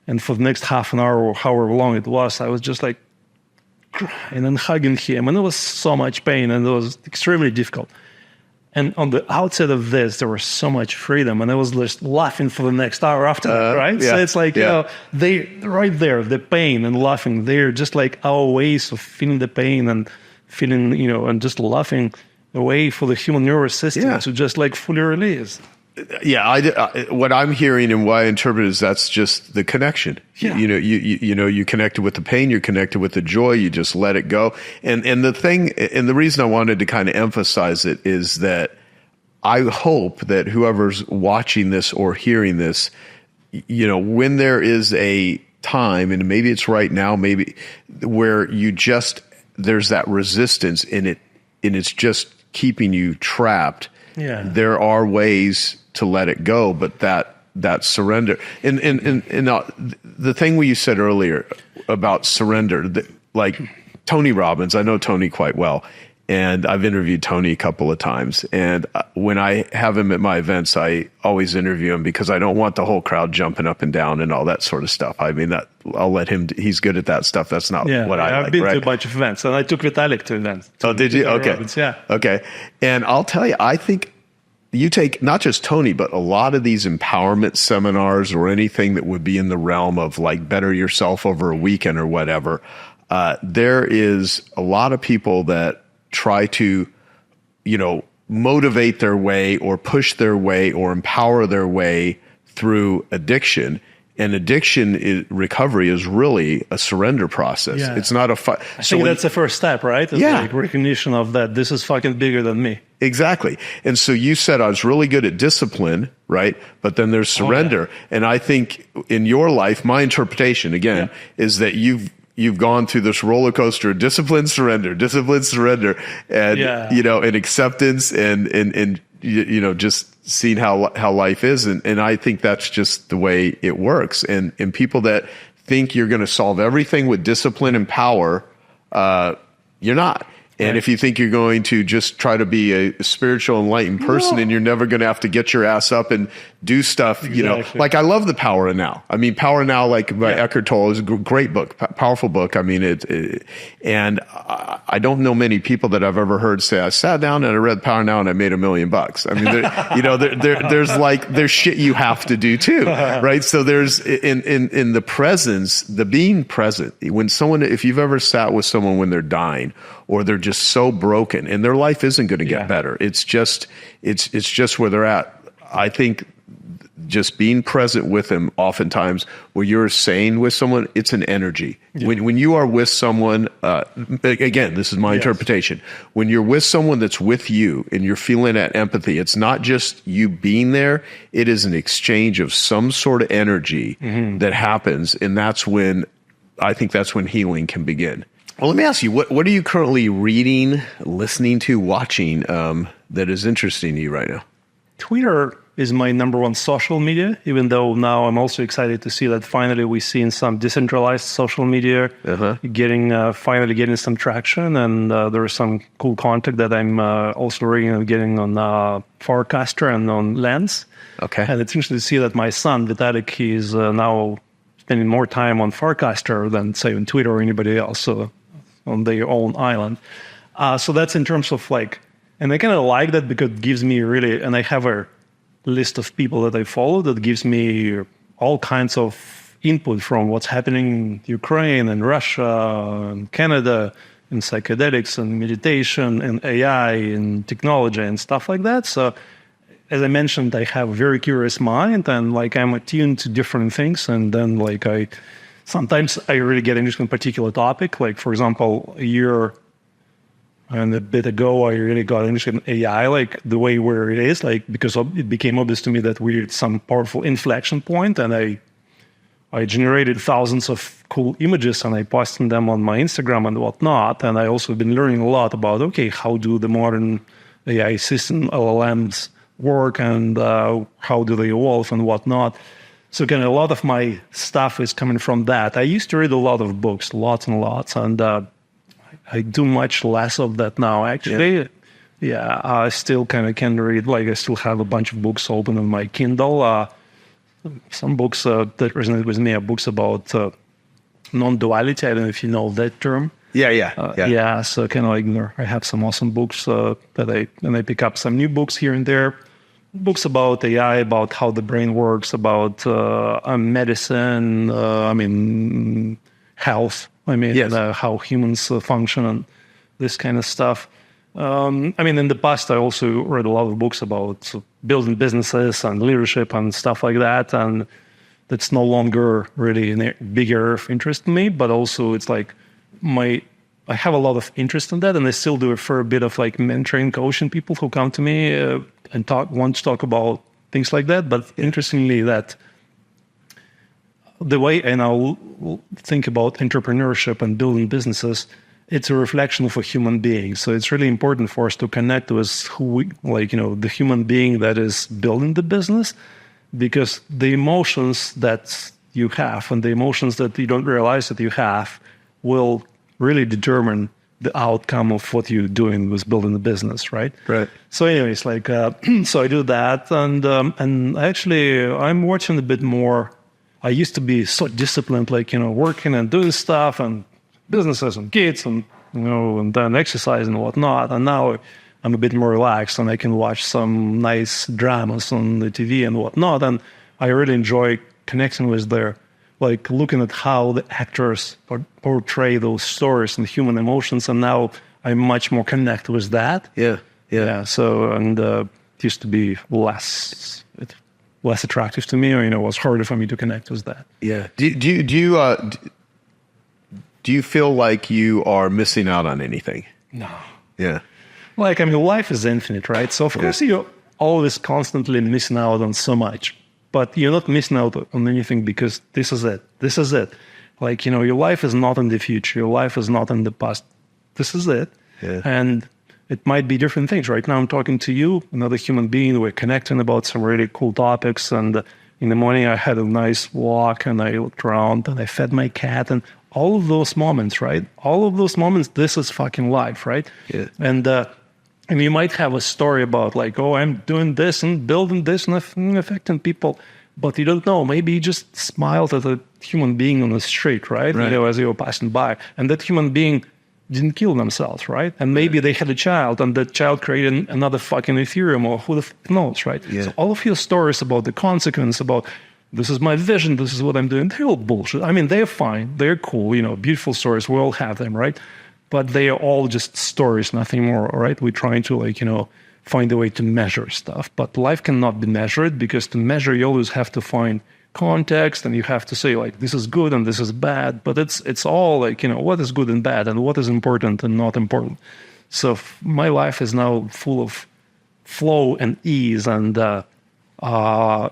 And for the next half an hour or however long it was, I was just and then hugging him. And it was so much pain and it was extremely difficult. And on the outset of this, there was so much freedom. And I was just laughing for the next hour after that, right? Yeah, so it's they right there, the pain and laughing, they're just our ways of feeling the pain and feeling, and just laughing away for the human nervous system to just fully release. Yeah, what I'm hearing and why I interpret is that's just the connection. Yeah. You connected with the pain, you're connected with the joy, you just let it go. And the thing, and the reason I wanted to kind of emphasize it is that I hope that whoever's watching this or hearing this, when there is a time, and maybe it's right now, maybe where there's that resistance in it, and it's just keeping you trapped. Yeah. There are ways to let it go, but that surrender. And the thing you said earlier about surrender, like Tony Robbins, I know Tony quite well, And I've interviewed Tony a couple of times. And when I have him at my events, I always interview him because I don't want the whole crowd jumping up and down and all that sort of stuff. I mean, that I'll let him, he's good at that stuff. That's not what I like. I've been to a bunch of events, and I took Vitalik to events. Oh, did you? Okay. Events, yeah. Okay. And I'll tell you, I think you take not just Tony, but a lot of these empowerment seminars or anything that would be in the realm of like better yourself over a weekend or whatever. There is a lot of people that try to, motivate their way or push their way or empower their way through addiction. And recovery is really a surrender process. Yeah. It's not a fight. I think that's the first step, right? It's like recognition of that this is fucking bigger than me. Exactly. And so you said I was really good at discipline, right? But then there's surrender. Oh, yeah. And I think in your life, my interpretation, again, is that you've gone through this roller coaster, discipline, surrender, and, and acceptance and just seeing how life is. And I think that's just the way it works. And people that think you're going to solve everything with discipline and power, you're not. And if you think you're going to just try to be a spiritual, enlightened person and you're never going to have to get your ass up and do stuff, like I love the Power of Now. I mean, Power of Now, like by Eckhart Tolle, is a great book, powerful book. I mean, and I don't know many people that I've ever heard say, I sat down and I read Power of Now and I made $1 million. I mean, there's shit you have to do too, right? So there's in the presence, the being present. If you've ever sat with someone when they're dying or they're just so broken and their life isn't going to get better. It's just where they're at. I think just being present with them, oftentimes where you're saying with someone, it's an energy. Yeah. When you are with someone, again, this is my interpretation. When you're with someone that's with you and you're feeling that empathy, it's not just you being there. It is an exchange of some sort of energy that happens. And I think that's when healing can begin. Well, let me ask you, what are you currently reading, listening to, watching that is interesting to you right now? Twitter is my number one social media, even though now I'm also excited to see that finally we've seen some decentralized social media finally getting some traction. And there is some cool content that I'm also reading and getting on Farcaster and on Lens. Okay. And it's interesting to see that my son, Vitalik, he's now spending more time on Farcaster than, say, on Twitter or anybody else. So on their own island. So that's in terms of and I kind of like that because it gives me really, and I have a list of people that I follow that gives me all kinds of input from what's happening in Ukraine and Russia and Canada and psychedelics and meditation and AI and technology and stuff like that. So as I mentioned, I have a very curious mind and I'm attuned to different things. And then sometimes I really get interested in a particular topic. For example, a year and a bit ago, I really got interested in AI, the way where it is, because it became obvious to me that we're at some powerful inflection point, and I generated thousands of cool images and I posted them on my Instagram and whatnot. And I also been learning a lot about, how do the modern AI system, LLMs, work and how do they evolve and whatnot. So again, a lot of my stuff is coming from that. I used to read a lot of books, lots and lots, and I do much less of that now, actually. Yeah, I still kind of can read. I still have a bunch of books open on my Kindle. Some books that resonate with me are books about non-duality. I don't know if you know that term. Yeah. So kind of I have some awesome books that I pick up some new books here and there. Books about AI, about how the brain works, about medicine, health. How humans function and this kind of stuff. In the past, I also read a lot of books about building businesses and leadership and stuff like that. And that's no longer really a big area of interest in me. But also, it's I have a lot of interest in that, and I still do a fair bit of mentoring, coaching people who come to me and want to talk about things like that. But interestingly, that the way I now think about entrepreneurship and building businesses, it's a reflection of a human being. So it's really important for us to connect with the human being that is building the business, because the emotions that you have and the emotions that you don't realize that you have will really determine the outcome of what you're doing with building the business, right? Right. So anyways, like, so I do that, and actually I'm watching a bit more. I used to be so disciplined, like, working and doing stuff and businesses and kids and, and then exercise and whatnot. And now I'm a bit more relaxed and I can watch some nice dramas on the TV and whatnot. And I really enjoy connecting with like looking at how the actors portray those stories and human emotions. And now I'm much more connected with that. Yeah. So, and it used to be less attractive to me, or, it was harder for me to connect with that. Yeah. Do you feel like you are missing out on anything? No. Yeah. Like, life is infinite, right? So of course you're always constantly missing out on so much. But you're not missing out on anything because this is it. This is it. Like, your life is not in the future. Your life is not in the past. This is it. Yeah. And it might be different things. Right now I'm talking to you, another human being. We're connecting about some really cool topics. And in the morning I had a nice walk and I looked around and I fed my cat. And all of those moments, right? All of those moments, this is fucking life, right? Yeah. And you might have a story about like, oh, I'm doing this and building this and affecting people, but you don't know. Maybe you just smiled at a human being on the street, right? As you were passing by, and that human being didn't kill themselves, right? And maybe they had a child, and that child created another fucking Ethereum, or who the fuck knows, right? Yeah. So all of your stories about the consequence, about this is my vision, this is what I'm doing, they're all bullshit. They're fine, they're cool, beautiful stories. We all have them, right? But they are all just stories, nothing more, right? We're trying to, find a way to measure stuff. But life cannot be measured, because to measure, you always have to find context, and you have to say, like, this is good and this is bad. But it's all like, what is good and bad, and what is important and not important. So my life is now full of flow and ease and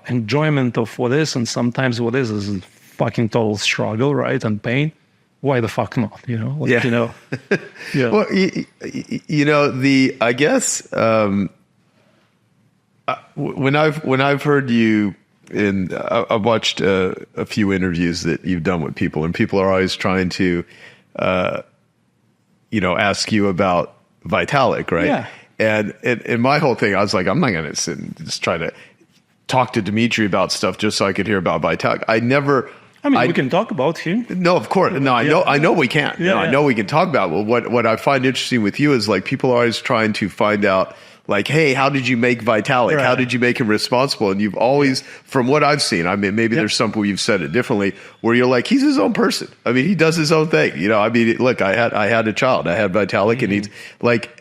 enjoyment of what is, and sometimes what is a fucking total struggle, right? And pain. Why the fuck not? Yeah. Well, I guess when I've heard you, I've watched a few interviews that you've done with people, and people are always trying to, ask you about Vitalik, right? Yeah. And my whole thing, I was like, I'm not going to sit and just try to talk to Dimitry about stuff just so I could hear about Vitalik. We can talk about him. No, of course. No, I know we can. Yeah, I know we can talk about it. Well, what I find interesting with you is, like, people are always trying to find out, like, hey, how did you make Vitalik? Right. How did you make him responsible? And you've always, from what I've seen, maybe there's some people you've said it differently, where you're like, he's his own person. He does his own thing. Look, I had a child. I had Vitalik, and he's like,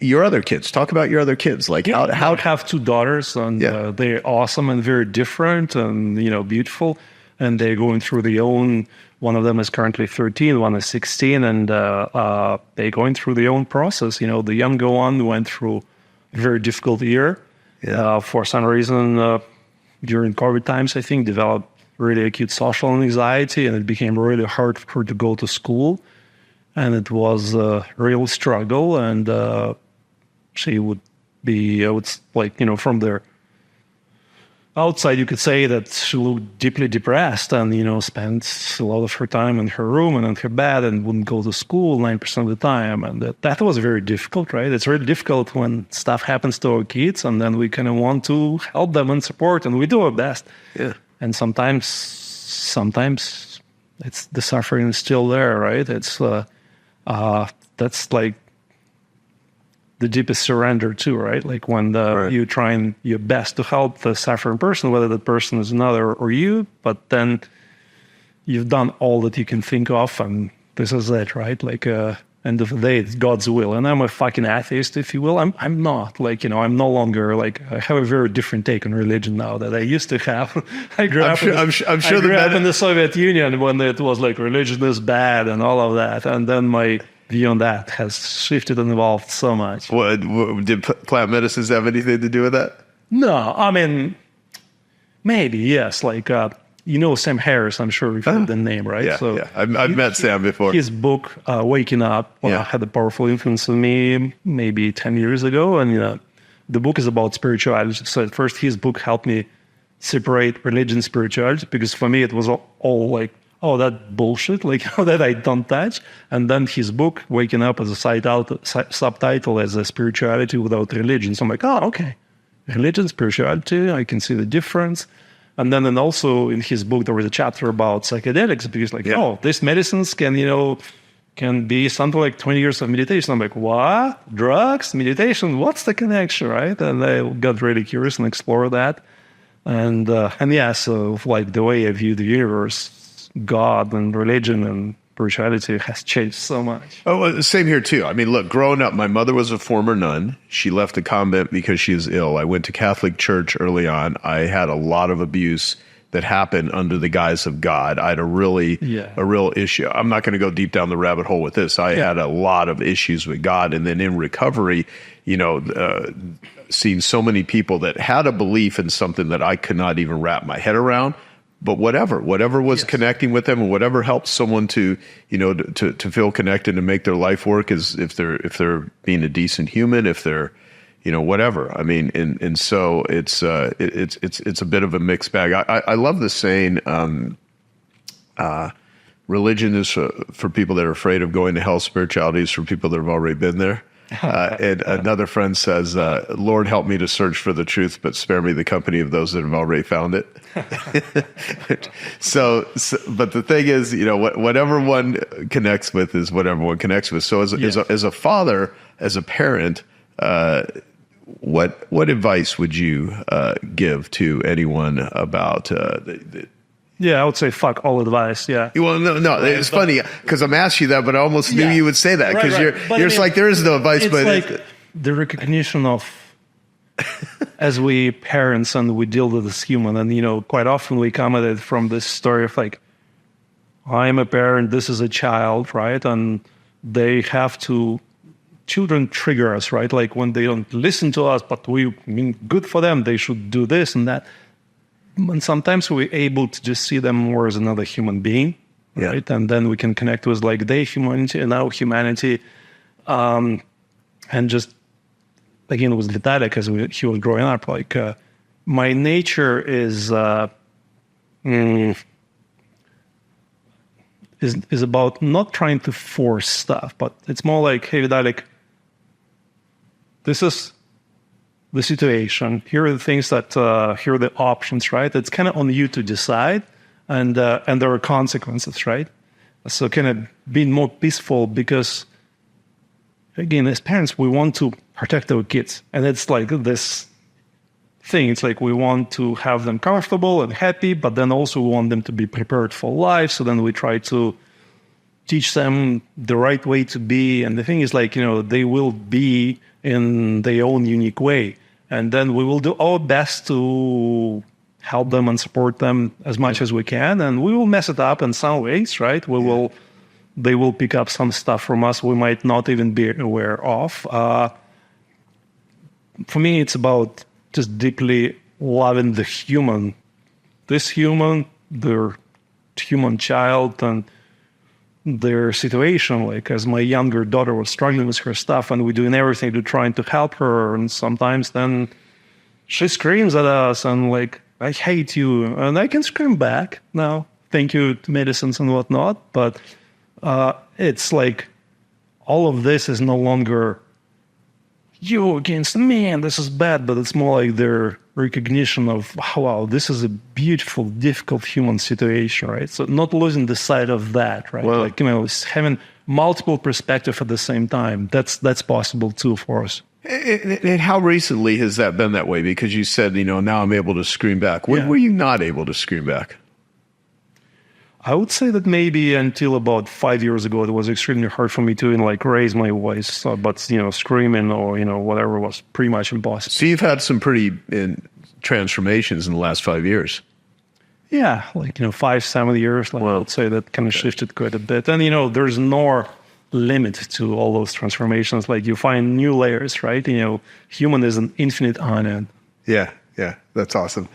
your other kids. Talk about your other kids. Like, how I have two daughters, and they're awesome and very different and, beautiful. And they're going through their own, one of them is currently 13, one is 16, and they're going through their own process. The younger one went through a very difficult year. For some reason, during COVID times, I think, developed really acute social anxiety, and it became really hard for her to go to school. And it was a real struggle, and she would be, from their outside, you could say that she looked deeply depressed and, spent a lot of her time in her room and in her bed and wouldn't go to school 9% of the time. And that was very difficult, right? It's really difficult when stuff happens to our kids, and then we kind of want to help them and support, and we do our best. Yeah. And sometimes it's the suffering is still there, right? It's that's like the deepest surrender too, right? Like when you're trying your best to help the suffering person, whether that person is another or you, but then you've done all that you can think of, and this is it, right? Like end of the day, it's God's will. And I'm a fucking atheist, if you will. I'm not, I'm no longer, I have a very different take on religion now that I used to have. I grew up in the Soviet Union when it was like religion is bad and all of that, and then my view on that has shifted and evolved so much. Did plant medicines have anything to do with that? No, maybe, yes. Sam Harris, I'm sure you've heard the name, right? Yeah, I've met Sam before. His book, Waking Up, had a powerful influence on me maybe 10 years ago. And, the book is about spirituality. So at first, his book helped me separate religion and spirituality, because for me, it was all oh, that bullshit, like that I don't touch. And then his book, Waking Up, as a subtitle as a spirituality without religion. So I'm like, oh, okay. Religion, spirituality, I can see the difference. And then also in his book, there was a chapter about psychedelics, because like, oh, these medicines can be something like 20 years of meditation. I'm like, what? Drugs, meditation, what's the connection, right? And I got really curious and explored that. And yeah, so like the way I view the universe, God and religion and spirituality has changed so much. Oh, well, same here too. I mean, look, growing up, my mother was a former nun. She left the convent because she was ill. I went to Catholic church early on. I had a lot of abuse that happened under the guise of God. I had a real issue. I'm not going to go deep down the rabbit hole with this. I had a lot of issues with God. And then in recovery, seeing so many people that had a belief in something that I could not even wrap my head around. But whatever was connecting with them, and whatever helps someone to feel connected and make their life work, is if they're being a decent human, if they're, whatever. I mean, and so it's a bit of a mixed bag. I love the saying, religion is for people that are afraid of going to hell. Spirituality is for people that have already been there. And another friend says, Lord, help me to search for the truth, but spare me the company of those that have already found it. so, but the thing is, whatever one connects with is whatever one connects with. So as a father, as a parent, what advice would you give to anyone about Yeah, I would say fuck all advice. Yeah. Well, no, it's funny because I'm asking you that, but I almost knew you would say that because you're just like, there is no advice, it's but like the recognition of as we parents and we deal with this human, and quite often we come at it from this story of like, I'm a parent, this is a child, right? And they have to. Children trigger us, right? Like when they don't listen to us, but we mean good for them, they should do this and that. And sometimes we're able to just see them more as another human being, right? And then we can connect with like their humanity and our humanity. And just, again, with Vitaly, as he was growing up, like my nature is about not trying to force stuff, but it's more like, hey, Vitaly, this is the situation. Here are the things that, here are the options, right? It's kind of on you to decide, and there are consequences, right? So kind of being more peaceful, because, again, as parents, we want to protect our kids. And it's like this thing. It's like we want to have them comfortable and happy, but then also we want them to be prepared for life. So then we try to teach them the right way to be. And the thing is like, they will be in their own unique way. And then we will do our best to help them and support them as much as we can. And we will mess it up in some ways, right? They will pick up some stuff from us we might not even be aware of. For me, it's about just deeply loving the human. This human, their human child, and their situation. Like, as my younger daughter was struggling with her stuff, and we're doing everything to trying to help her, and sometimes then she screams at us and like, I hate you, and I can scream back now, thank you to medicines and whatnot, but it's like all of this is no longer you against me and this is bad, but it's more like their recognition of, wow, this is a beautiful, difficult human situation, right? So not losing the sight of that, right? Well, like, having multiple perspectives at the same time. That's possible too for us. And how recently has that been that way? Because you said, now I'm able to scream back. When were you not able to scream back? I would say that maybe until about 5 years ago, it was extremely hard for me to raise my voice, but screaming or whatever was pretty much impossible. So you've had some pretty transformations in the last 5 years. Yeah, 5-7 years. I would say that kind of shifted quite a bit, and there's no limit to all those transformations. Like, you find new layers, right? Human is an infinite onion. Yeah, that's awesome.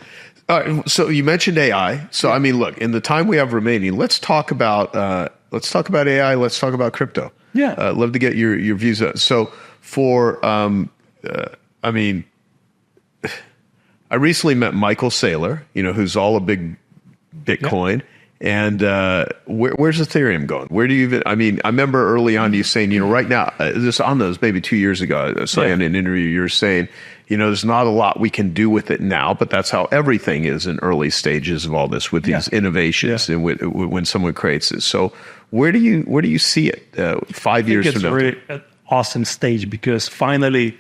All right, so you mentioned AI. So I mean, look, in the time we have remaining, let's talk about AI. Let's talk about crypto. Yeah, love to get your views on it. So for, I mean, I recently met Michael Saylor, who's all a big Bitcoin, And where's Ethereum going? Where do you even? I mean, I remember early on you saying, right now, this on those maybe 2 years ago, I saw in an interview you were saying, there's not a lot we can do with it now, but that's how everything is in early stages of all this with these innovations and when someone creates this. So where do you see it 5 years from now? It's really an awesome stage because finally,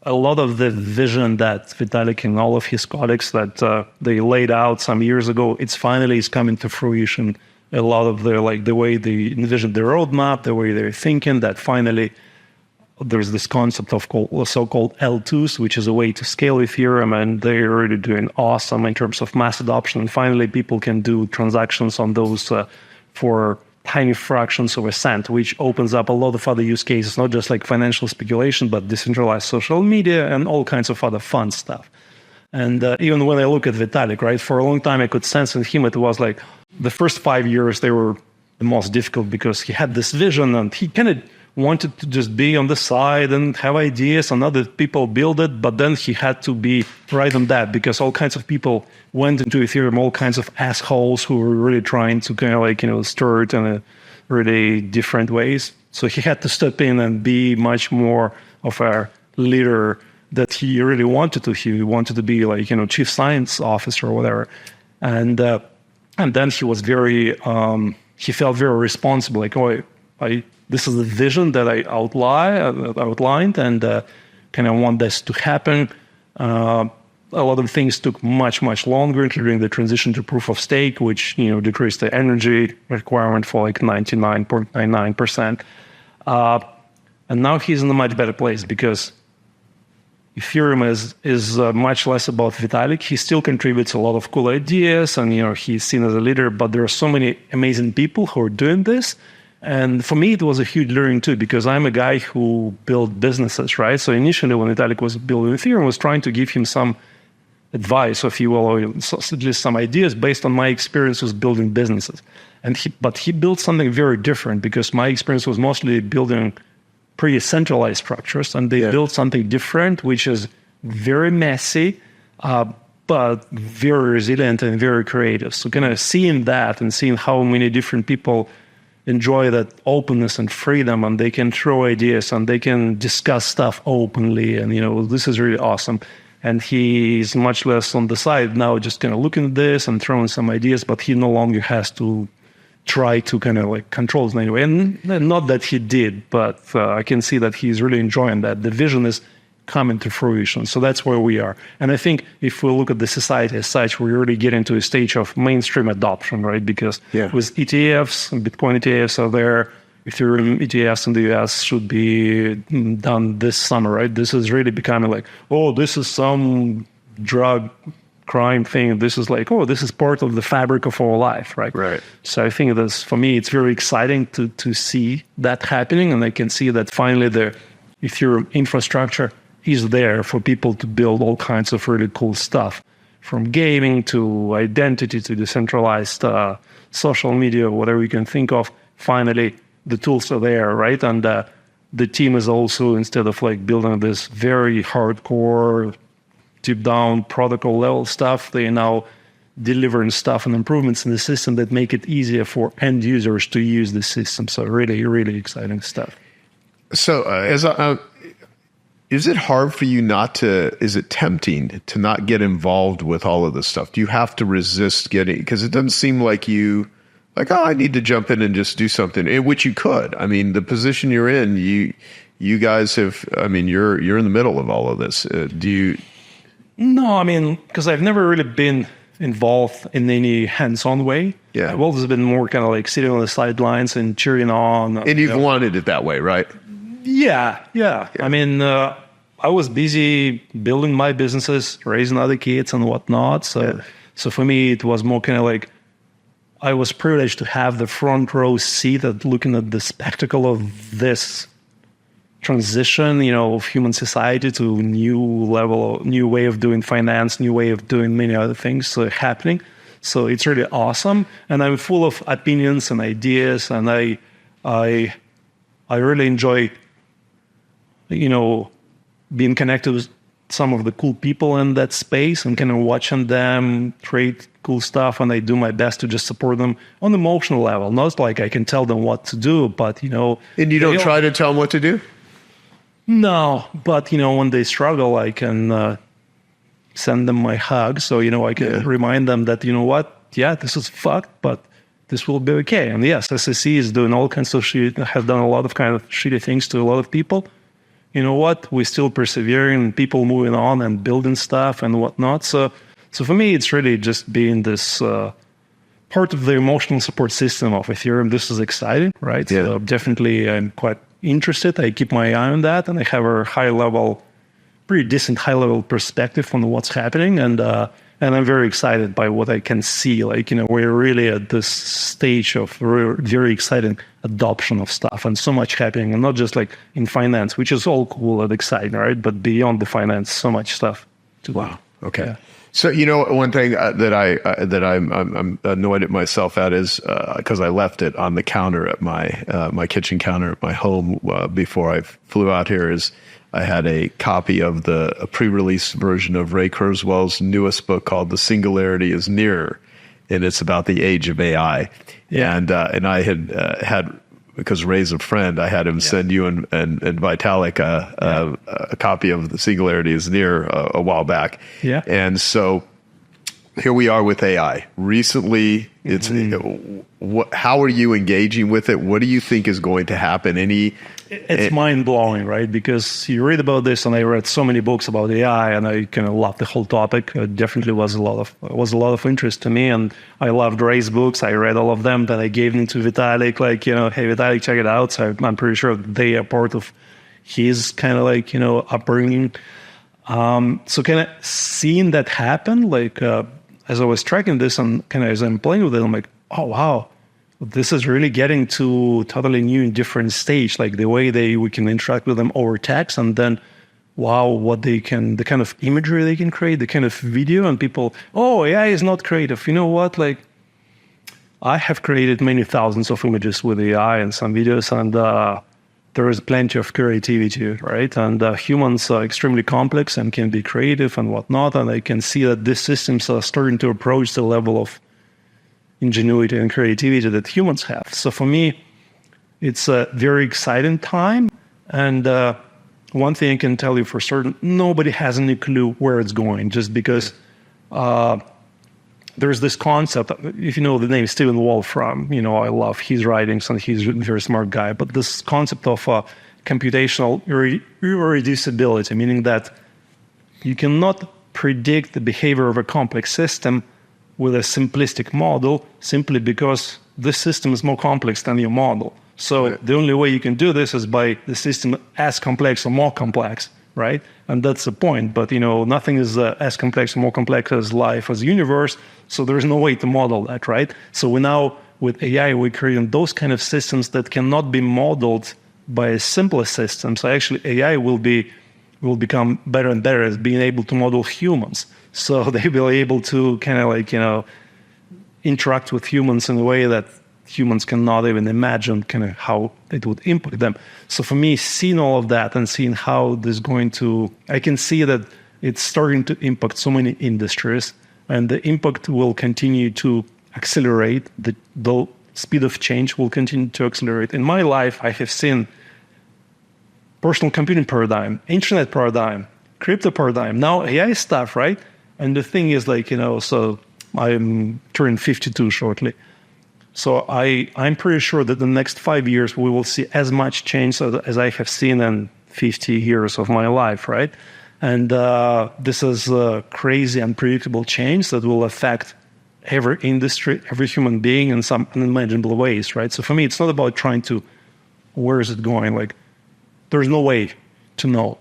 a lot of the vision that Vitalik and all of his colleagues that they laid out some years ago, it's finally is coming to fruition. A lot of the way they envisioned the roadmap, the way they're thinking, that finally there's this concept of so-called L2s, which is a way to scale Ethereum, and they're really doing awesome in terms of mass adoption. And finally, people can do transactions on those for tiny fractions of a cent, which opens up a lot of other use cases, not just like financial speculation, but decentralized social media and all kinds of other fun stuff. And even when I look at Vitalik, right, for a long time I could sense in him it was like the first 5 years they were the most difficult because he had this vision and he kind of wanted to just be on the side and have ideas and other people build it, but then he had to be right on that because all kinds of people went into Ethereum, all kinds of assholes who were really trying to kind of stir it in a really different ways. So he had to step in and be much more of a leader that he really wanted to. He wanted to be chief science officer or whatever. And then he was he felt very responsible, this is the vision that I outlined, and kind of want this to happen. A lot of things took much, much longer, including the transition to proof of stake, which decreased the energy requirement for 99.99%. And now he's in a much better place because Ethereum is much less about Vitalik. He still contributes a lot of cool ideas, and he's seen as a leader. But there are so many amazing people who are doing this. And for me, it was a huge learning too, because I'm a guy who built businesses, right? So initially when Vitalik was building Ethereum, I was trying to give him some advice, if you will, or at least some ideas based on my experience with building businesses. But he built something very different because my experience was mostly building pretty centralized structures, and they built something different, which is very messy, but very resilient and very creative. So kind of seeing that and seeing how many different people enjoy that openness and freedom, and they can throw ideas and they can discuss stuff openly, and this is really awesome. And he's much less on the side now, just kind of looking at this and throwing some ideas, but he no longer has to try to kind of control it in any way. And not that he did, but I can see that he's really enjoying that. The vision is coming to fruition. So that's where we are. And I think if we look at the society as such, we're really getting to a stage of mainstream adoption, right? Because with ETFs, Bitcoin ETFs are there, Ethereum ETFs in the US should be done this summer, right? This is really becoming this is some drug crime thing. This is this is part of the fabric of our life, right? Right. So I think for me, it's very exciting to see that happening. And I can see that finally the Ethereum infrastructure is there for people to build all kinds of really cool stuff, from gaming to identity to decentralized social media, whatever you can think of. Finally, the tools are there, right? And the team is also, instead of building this very hardcore, deep down protocol level stuff, they are now delivering stuff and improvements in the system that make it easier for end users to use the system. So really, really exciting stuff. So is it hard for you is it tempting to not get involved with all of this stuff? Do you have to resist because it doesn't seem like I need to jump in and just do something, in which you could. I mean, the position you're in, you guys have, you're in the middle of all of this. Do you? No, because I've never really been involved in any hands-on way. Yeah. I've always been more kind of sitting on the sidelines and cheering on. And you've wanted it that way, right? Yeah. I was busy building my businesses, raising other kids and whatnot. So for me, it was more kind of I was privileged to have the front row seat at looking at the spectacle of this transition, of human society to new way of doing finance, new way of doing many other things happening. So it's really awesome. And I'm full of opinions and ideas, and I really enjoy being connected with some of the cool people in that space and kind of watching them create cool stuff, and I do my best to just support them on the emotional level. Not like I can tell them what to do, but And you don't try to tell them what to do? No, but when they struggle, I can send them my hug. So I can remind them that this is fucked, but this will be okay. And yes, SSE is doing all kinds of shit, has done a lot of kind of shitty things to a lot of people. You know what? We're still persevering, people moving on and building stuff and whatnot. So for me, it's really just being this part of the emotional support system of Ethereum. This is exciting, right? Yeah. So definitely I'm quite interested. I keep my eye on that, and I have a pretty decent high-level perspective on what's happening. And I'm very excited by what I can see. We're really at this stage of very exciting adoption of stuff, and so much happening, and not just like in finance, which is all cool and exciting, right? But beyond the finance, so much stuff to do. Wow. Okay. Yeah. So one thing that I'm annoyed at myself at is because I left it on the counter at my kitchen counter at my home before I flew out here. Is I had a copy of a pre-release version of Ray Kurzweil's newest book called "The Singularity Is Nearer," and it's about the age of AI. Yeah. And I had because Ray's a friend, I had him send you and Vitalik a copy of "The Singularity Is Near" a while back. Yeah. And so here we are with AI. Recently, how are you engaging with it? What do you think is going to happen? It's mind-blowing, right? Because you read about this, and I read so many books about AI, and I kind of loved the whole topic. It definitely was a lot of interest to me, and I loved Ray's books. I read all of them. Then I gave them to Vitalik, hey, Vitalik, check it out. So I'm pretty sure they are part of his kind of upbringing. So kind of seeing that happen, as I was tracking this and kind of as I'm playing with it, I'm like, oh, wow. This is really getting to totally new and different stage, like the way we can interact with them over text, and then, wow, the kind of imagery they can create, the kind of video, and people, AI is not creative. You know what? I have created many thousands of images with AI and some videos, and there is plenty of creativity, right? And humans are extremely complex and can be creative and whatnot, and I can see that these systems are starting to approach the level of ingenuity and creativity that humans have. So for me, it's a very exciting time. And one thing I can tell you for certain, nobody has any clue where it's going, just because there's this concept, if you know the name Stephen Wolfram, I love his writings, and he's a very smart guy, but this concept of computational irreducibility, meaning that you cannot predict the behavior of a complex system with a simplistic model, simply because this system is more complex than your model. So the only way you can do this is by the system as complex or more complex, right? And that's the point. But nothing is as complex or more complex as life, as universe. So there's no way to model that, right? So we now, with AI, we're creating those kind of systems that cannot be modeled by a simpler system. So actually, AI will become better and better at being able to model humans. So they will be able to kind of interact with humans in a way that humans cannot even imagine kind of how it would impact them. So for me, seeing all of that and seeing how this is going to, I can see that it's starting to impact so many industries, and the impact will continue to accelerate. The speed of change will continue to accelerate. In my life, I have seen personal computing paradigm, internet paradigm, crypto paradigm, now AI stuff, right? And the thing is so I'm turning 52 shortly. So I'm pretty sure that the next 5 years we will see as much change as I have seen in 50 years of my life, right? And this is a crazy, unpredictable change that will affect every industry, every human being in some unimaginable ways, right? So for me, it's not about trying to, where is it going? There's no way to know.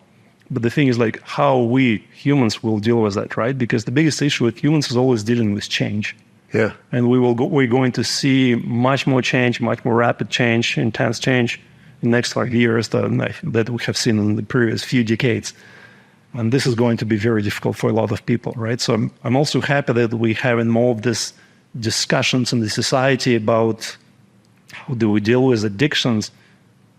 But the thing is how we humans will deal with that, right? Because the biggest issue with humans is always dealing with change. Yeah. And we're going to see much more change, much more rapid change, intense change in the next 5 years that we have seen in the previous few decades. And this is going to be very difficult for a lot of people, right? So I'm also happy that we have more of these discussions in the society about how do we deal with addictions,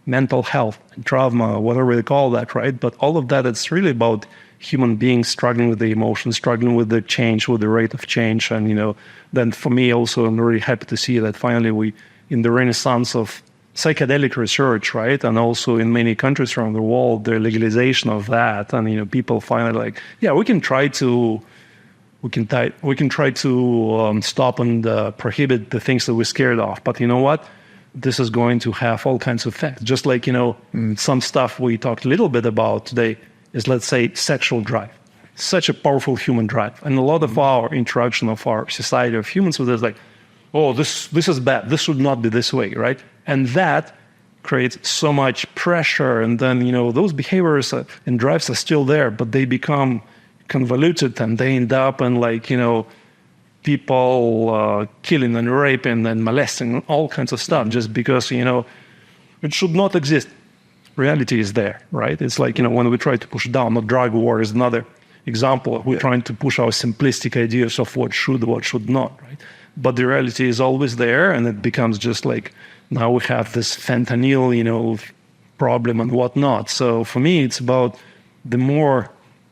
mental health, trauma, whatever they call that, right? But all of that, it's really about human beings struggling with the emotions, struggling with the change, with the rate of change. And, then for me also, I'm really happy to see that finally we, in the renaissance of psychedelic research, right? And also in many countries around the world, the legalization of that. And, people finally like, yeah, we can try to stop and prohibit the things that we're scared of. But you know what? This is going to have all kinds of effects. Just like, some stuff we talked a little bit about today is, let's say, sexual drive. Such a powerful human drive. And a lot of our interaction of our society of humans with it is like, oh, this is bad. This should not be this way, right? And that creates so much pressure. And then, those behaviors and drives are still there, but they become convoluted and they end up in people killing and raping and molesting and all kinds of stuff just because, it should not exist. Reality is there, right? It's like, when we try to push down, a drug war is another example. We're trying to push our simplistic ideas of what should not, right? But the reality is always there, and it becomes just like, now we have this fentanyl, problem and whatnot. So for me, it's about the more,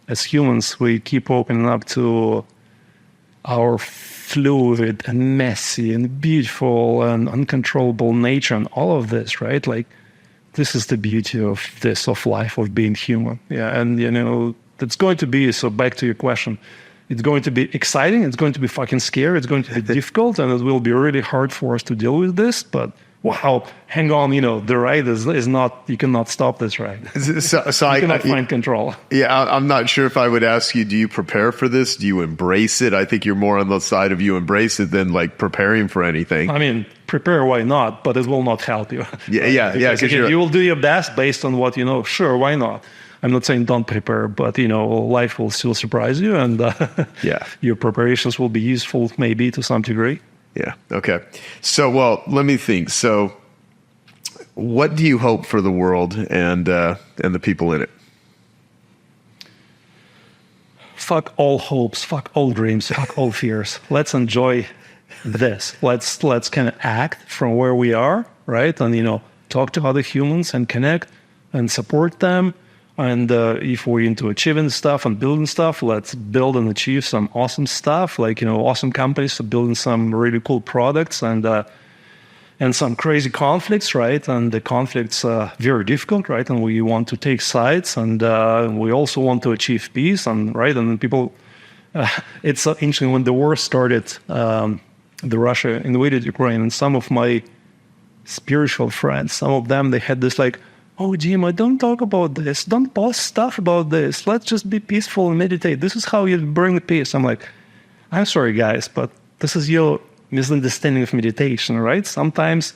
as humans, we keep opening up to our fluid and messy and beautiful and uncontrollable nature and all of this, right? Like, this is the beauty of life, of being human. Yeah, and it's going to be, so back to your question, it's going to be exciting, it's going to be fucking scary, it's going to be difficult, and it will be really hard for us to deal with this, but wow, hang on, the ride is not, you cannot stop this ride. So you cannot find control. Yeah, I'm not sure if I would ask you, do you prepare for this? Do you embrace it? I think you're more on the side of you embrace it than like preparing for anything. I mean, prepare, why not? But it will not help you. Yeah. Because you will do your best based on what you know. Sure, why not? I'm not saying don't prepare, but life will still surprise you, and your preparations will be useful maybe to some degree. Yeah. Okay. So, well, let me think. So, what do you hope for the world and the people in it? Fuck all hopes, fuck all dreams, fuck all fears. Let's enjoy this. Let's kind of act from where we are, right? And talk to other humans and connect and support them. And if we're into achieving stuff and building stuff, let's build and achieve some awesome stuff, like, awesome companies building some really cool products and some crazy conflicts, right? And the conflicts are very difficult, right? And we want to take sides, and we also want to achieve peace, and right? And people, it's interesting, when the war started, the Russia invaded Ukraine, and some of my spiritual friends, some of them, they had this like, oh, Dima, don't talk about this. Don't post stuff about this. Let's just be peaceful and meditate. This is how you bring peace. I'm like, I'm sorry, guys, but this is your misunderstanding of meditation, right? Sometimes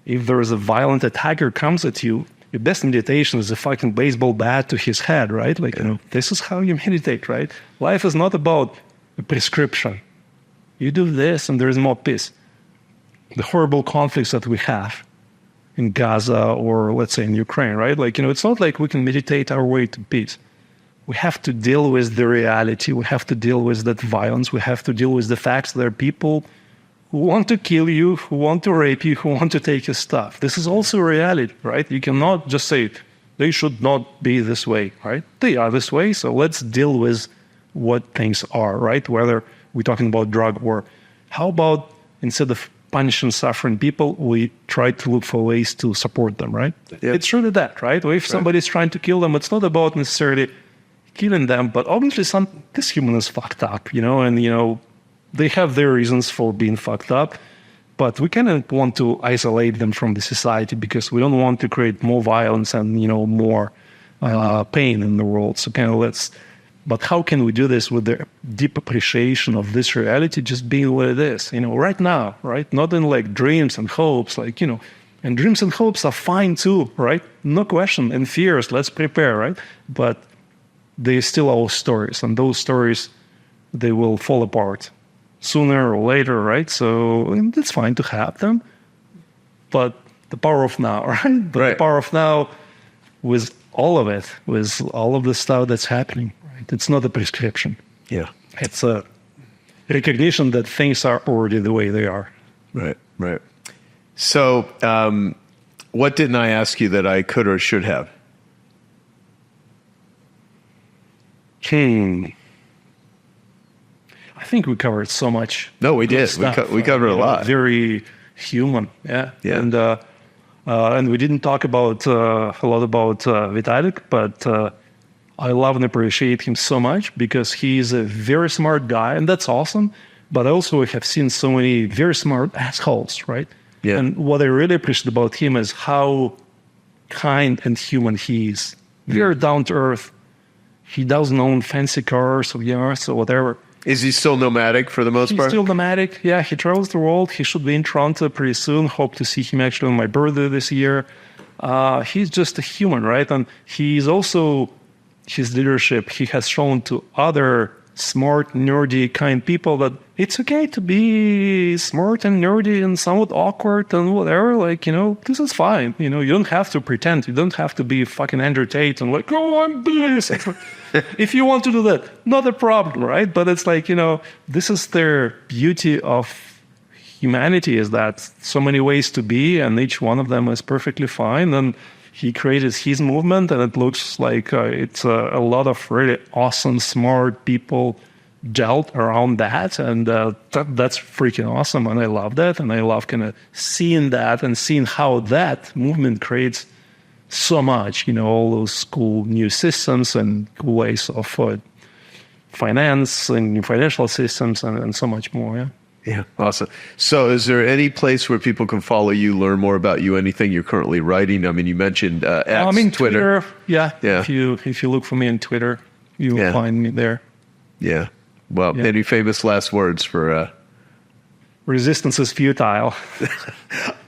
if there is a violent attacker comes at you, your best meditation is a fucking baseball bat to his head, right? Like, this is how you meditate, right? Life is not about a prescription. You do this and there is more peace. The horrible conflicts that we have in Gaza or let's say in Ukraine, right? Like, it's not like we can meditate our way to peace. We have to deal with the reality. We have to deal with that violence. We have to deal with the facts that there are people who want to kill you, who want to rape you, who want to take your stuff. This is also a reality, right? You cannot just say, they should not be this way, right? They are this way, so let's deal with what things are, right? Whether we're talking about drug war. How about instead of punishing suffering people, we try to look for ways to support them, right? Yep. It's really that, right? Or if somebody's trying to kill them, it's not about necessarily killing them, but obviously this human is fucked up, and they have their reasons for being fucked up, but we kind of want to isolate them from the society because we don't want to create more violence and, more pain in the world. So but how can we do this with the deep appreciation of this reality just being what it is, right now, right? Not in like dreams and hopes, and dreams and hopes are fine too, right? No question. And fears, let's prepare, right? But they still are stories, and those stories, they will fall apart sooner or later, right? So it's fine to have them, but the power of now, right? The power of now with all of it, with all of the stuff that's happening. It's not a prescription. Yeah. It's a recognition that things are already the way they are. Right. So What didn't I ask you that I could or should have? I think we covered so much. No, we did. We covered a lot. Very human, yeah. Yeah. And we didn't talk about a lot about Vitalik, but I love and appreciate him so much because he's a very smart guy, and that's awesome. But also, I have seen so many very smart assholes, right? Yeah. And what I really appreciate about him is how kind and human he is. Very down to earth. He doesn't own fancy cars or yachts or whatever. Is he still nomadic for the most He's part? still nomadic. Yeah, he travels the world. He should be in Toronto pretty soon. Hope to see him actually on my birthday this year. He's just a human, right? And he's also, his leadership, he has shown to other smart, nerdy, kind people that it's okay to be smart and nerdy and somewhat awkward and whatever. Like, this is fine. You don't have to pretend. You don't have to be fucking Andrew Tate and like, oh, I'm this. If you want to do that, not a problem, right? But it's like, this is their beauty of humanity, is that so many ways to be, and each one of them is perfectly fine. And he created his movement, and it looks like it's a lot of really awesome, smart people gelled around that, and that's freaking awesome. And I love that, and I love kind of seeing that and seeing how that movement creates so much, all those cool new systems and cool ways of finance and financial systems and so much more. Yeah. Yeah, awesome. So is there any place where people can follow you, learn more about you, anything you're currently writing? I mean, you mentioned X, Twitter. Yeah. If you look for me on Twitter, you'll find me there. Yeah. Well, any famous last words for... Resistance is futile.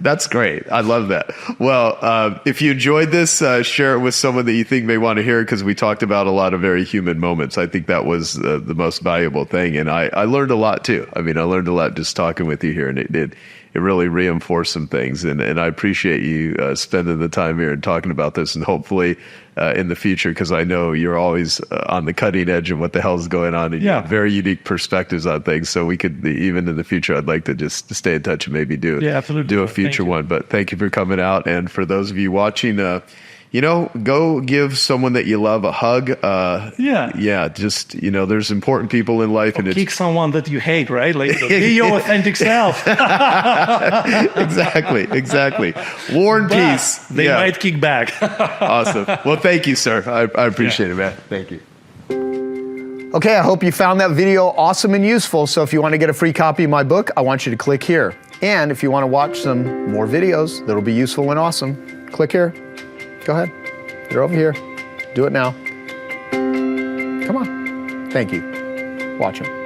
That's great. I love that. Well, if you enjoyed this, share it with someone that you think may want to hear it, because we talked about a lot of very human moments. I think that was the most valuable thing. And I learned a lot too. I mean, I learned a lot just talking with you here, and it really reinforced some things. And I appreciate you spending the time here and talking about this, and hopefully in the future, because I know you're always on the cutting edge of what the hell's going on, and you have very unique perspectives on things. So we could, even in the future, I'd like to just stay in touch and maybe do a future one. But thank you for coming out. And for those of you watching, go give someone that you love a hug. Just, there's important people in life. Or kick someone that you hate, right? Like, be your authentic self. Exactly. War and peace. They might kick back. Awesome. Well, thank you, sir. I appreciate it, man. Thank you. Okay, I hope you found that video awesome and useful. So if you want to get a free copy of my book, I want you to click here. And if you want to watch some more videos that'll be useful and awesome, click here. Go ahead. They're over here. Do it now. Come on. Thank you. Watch them.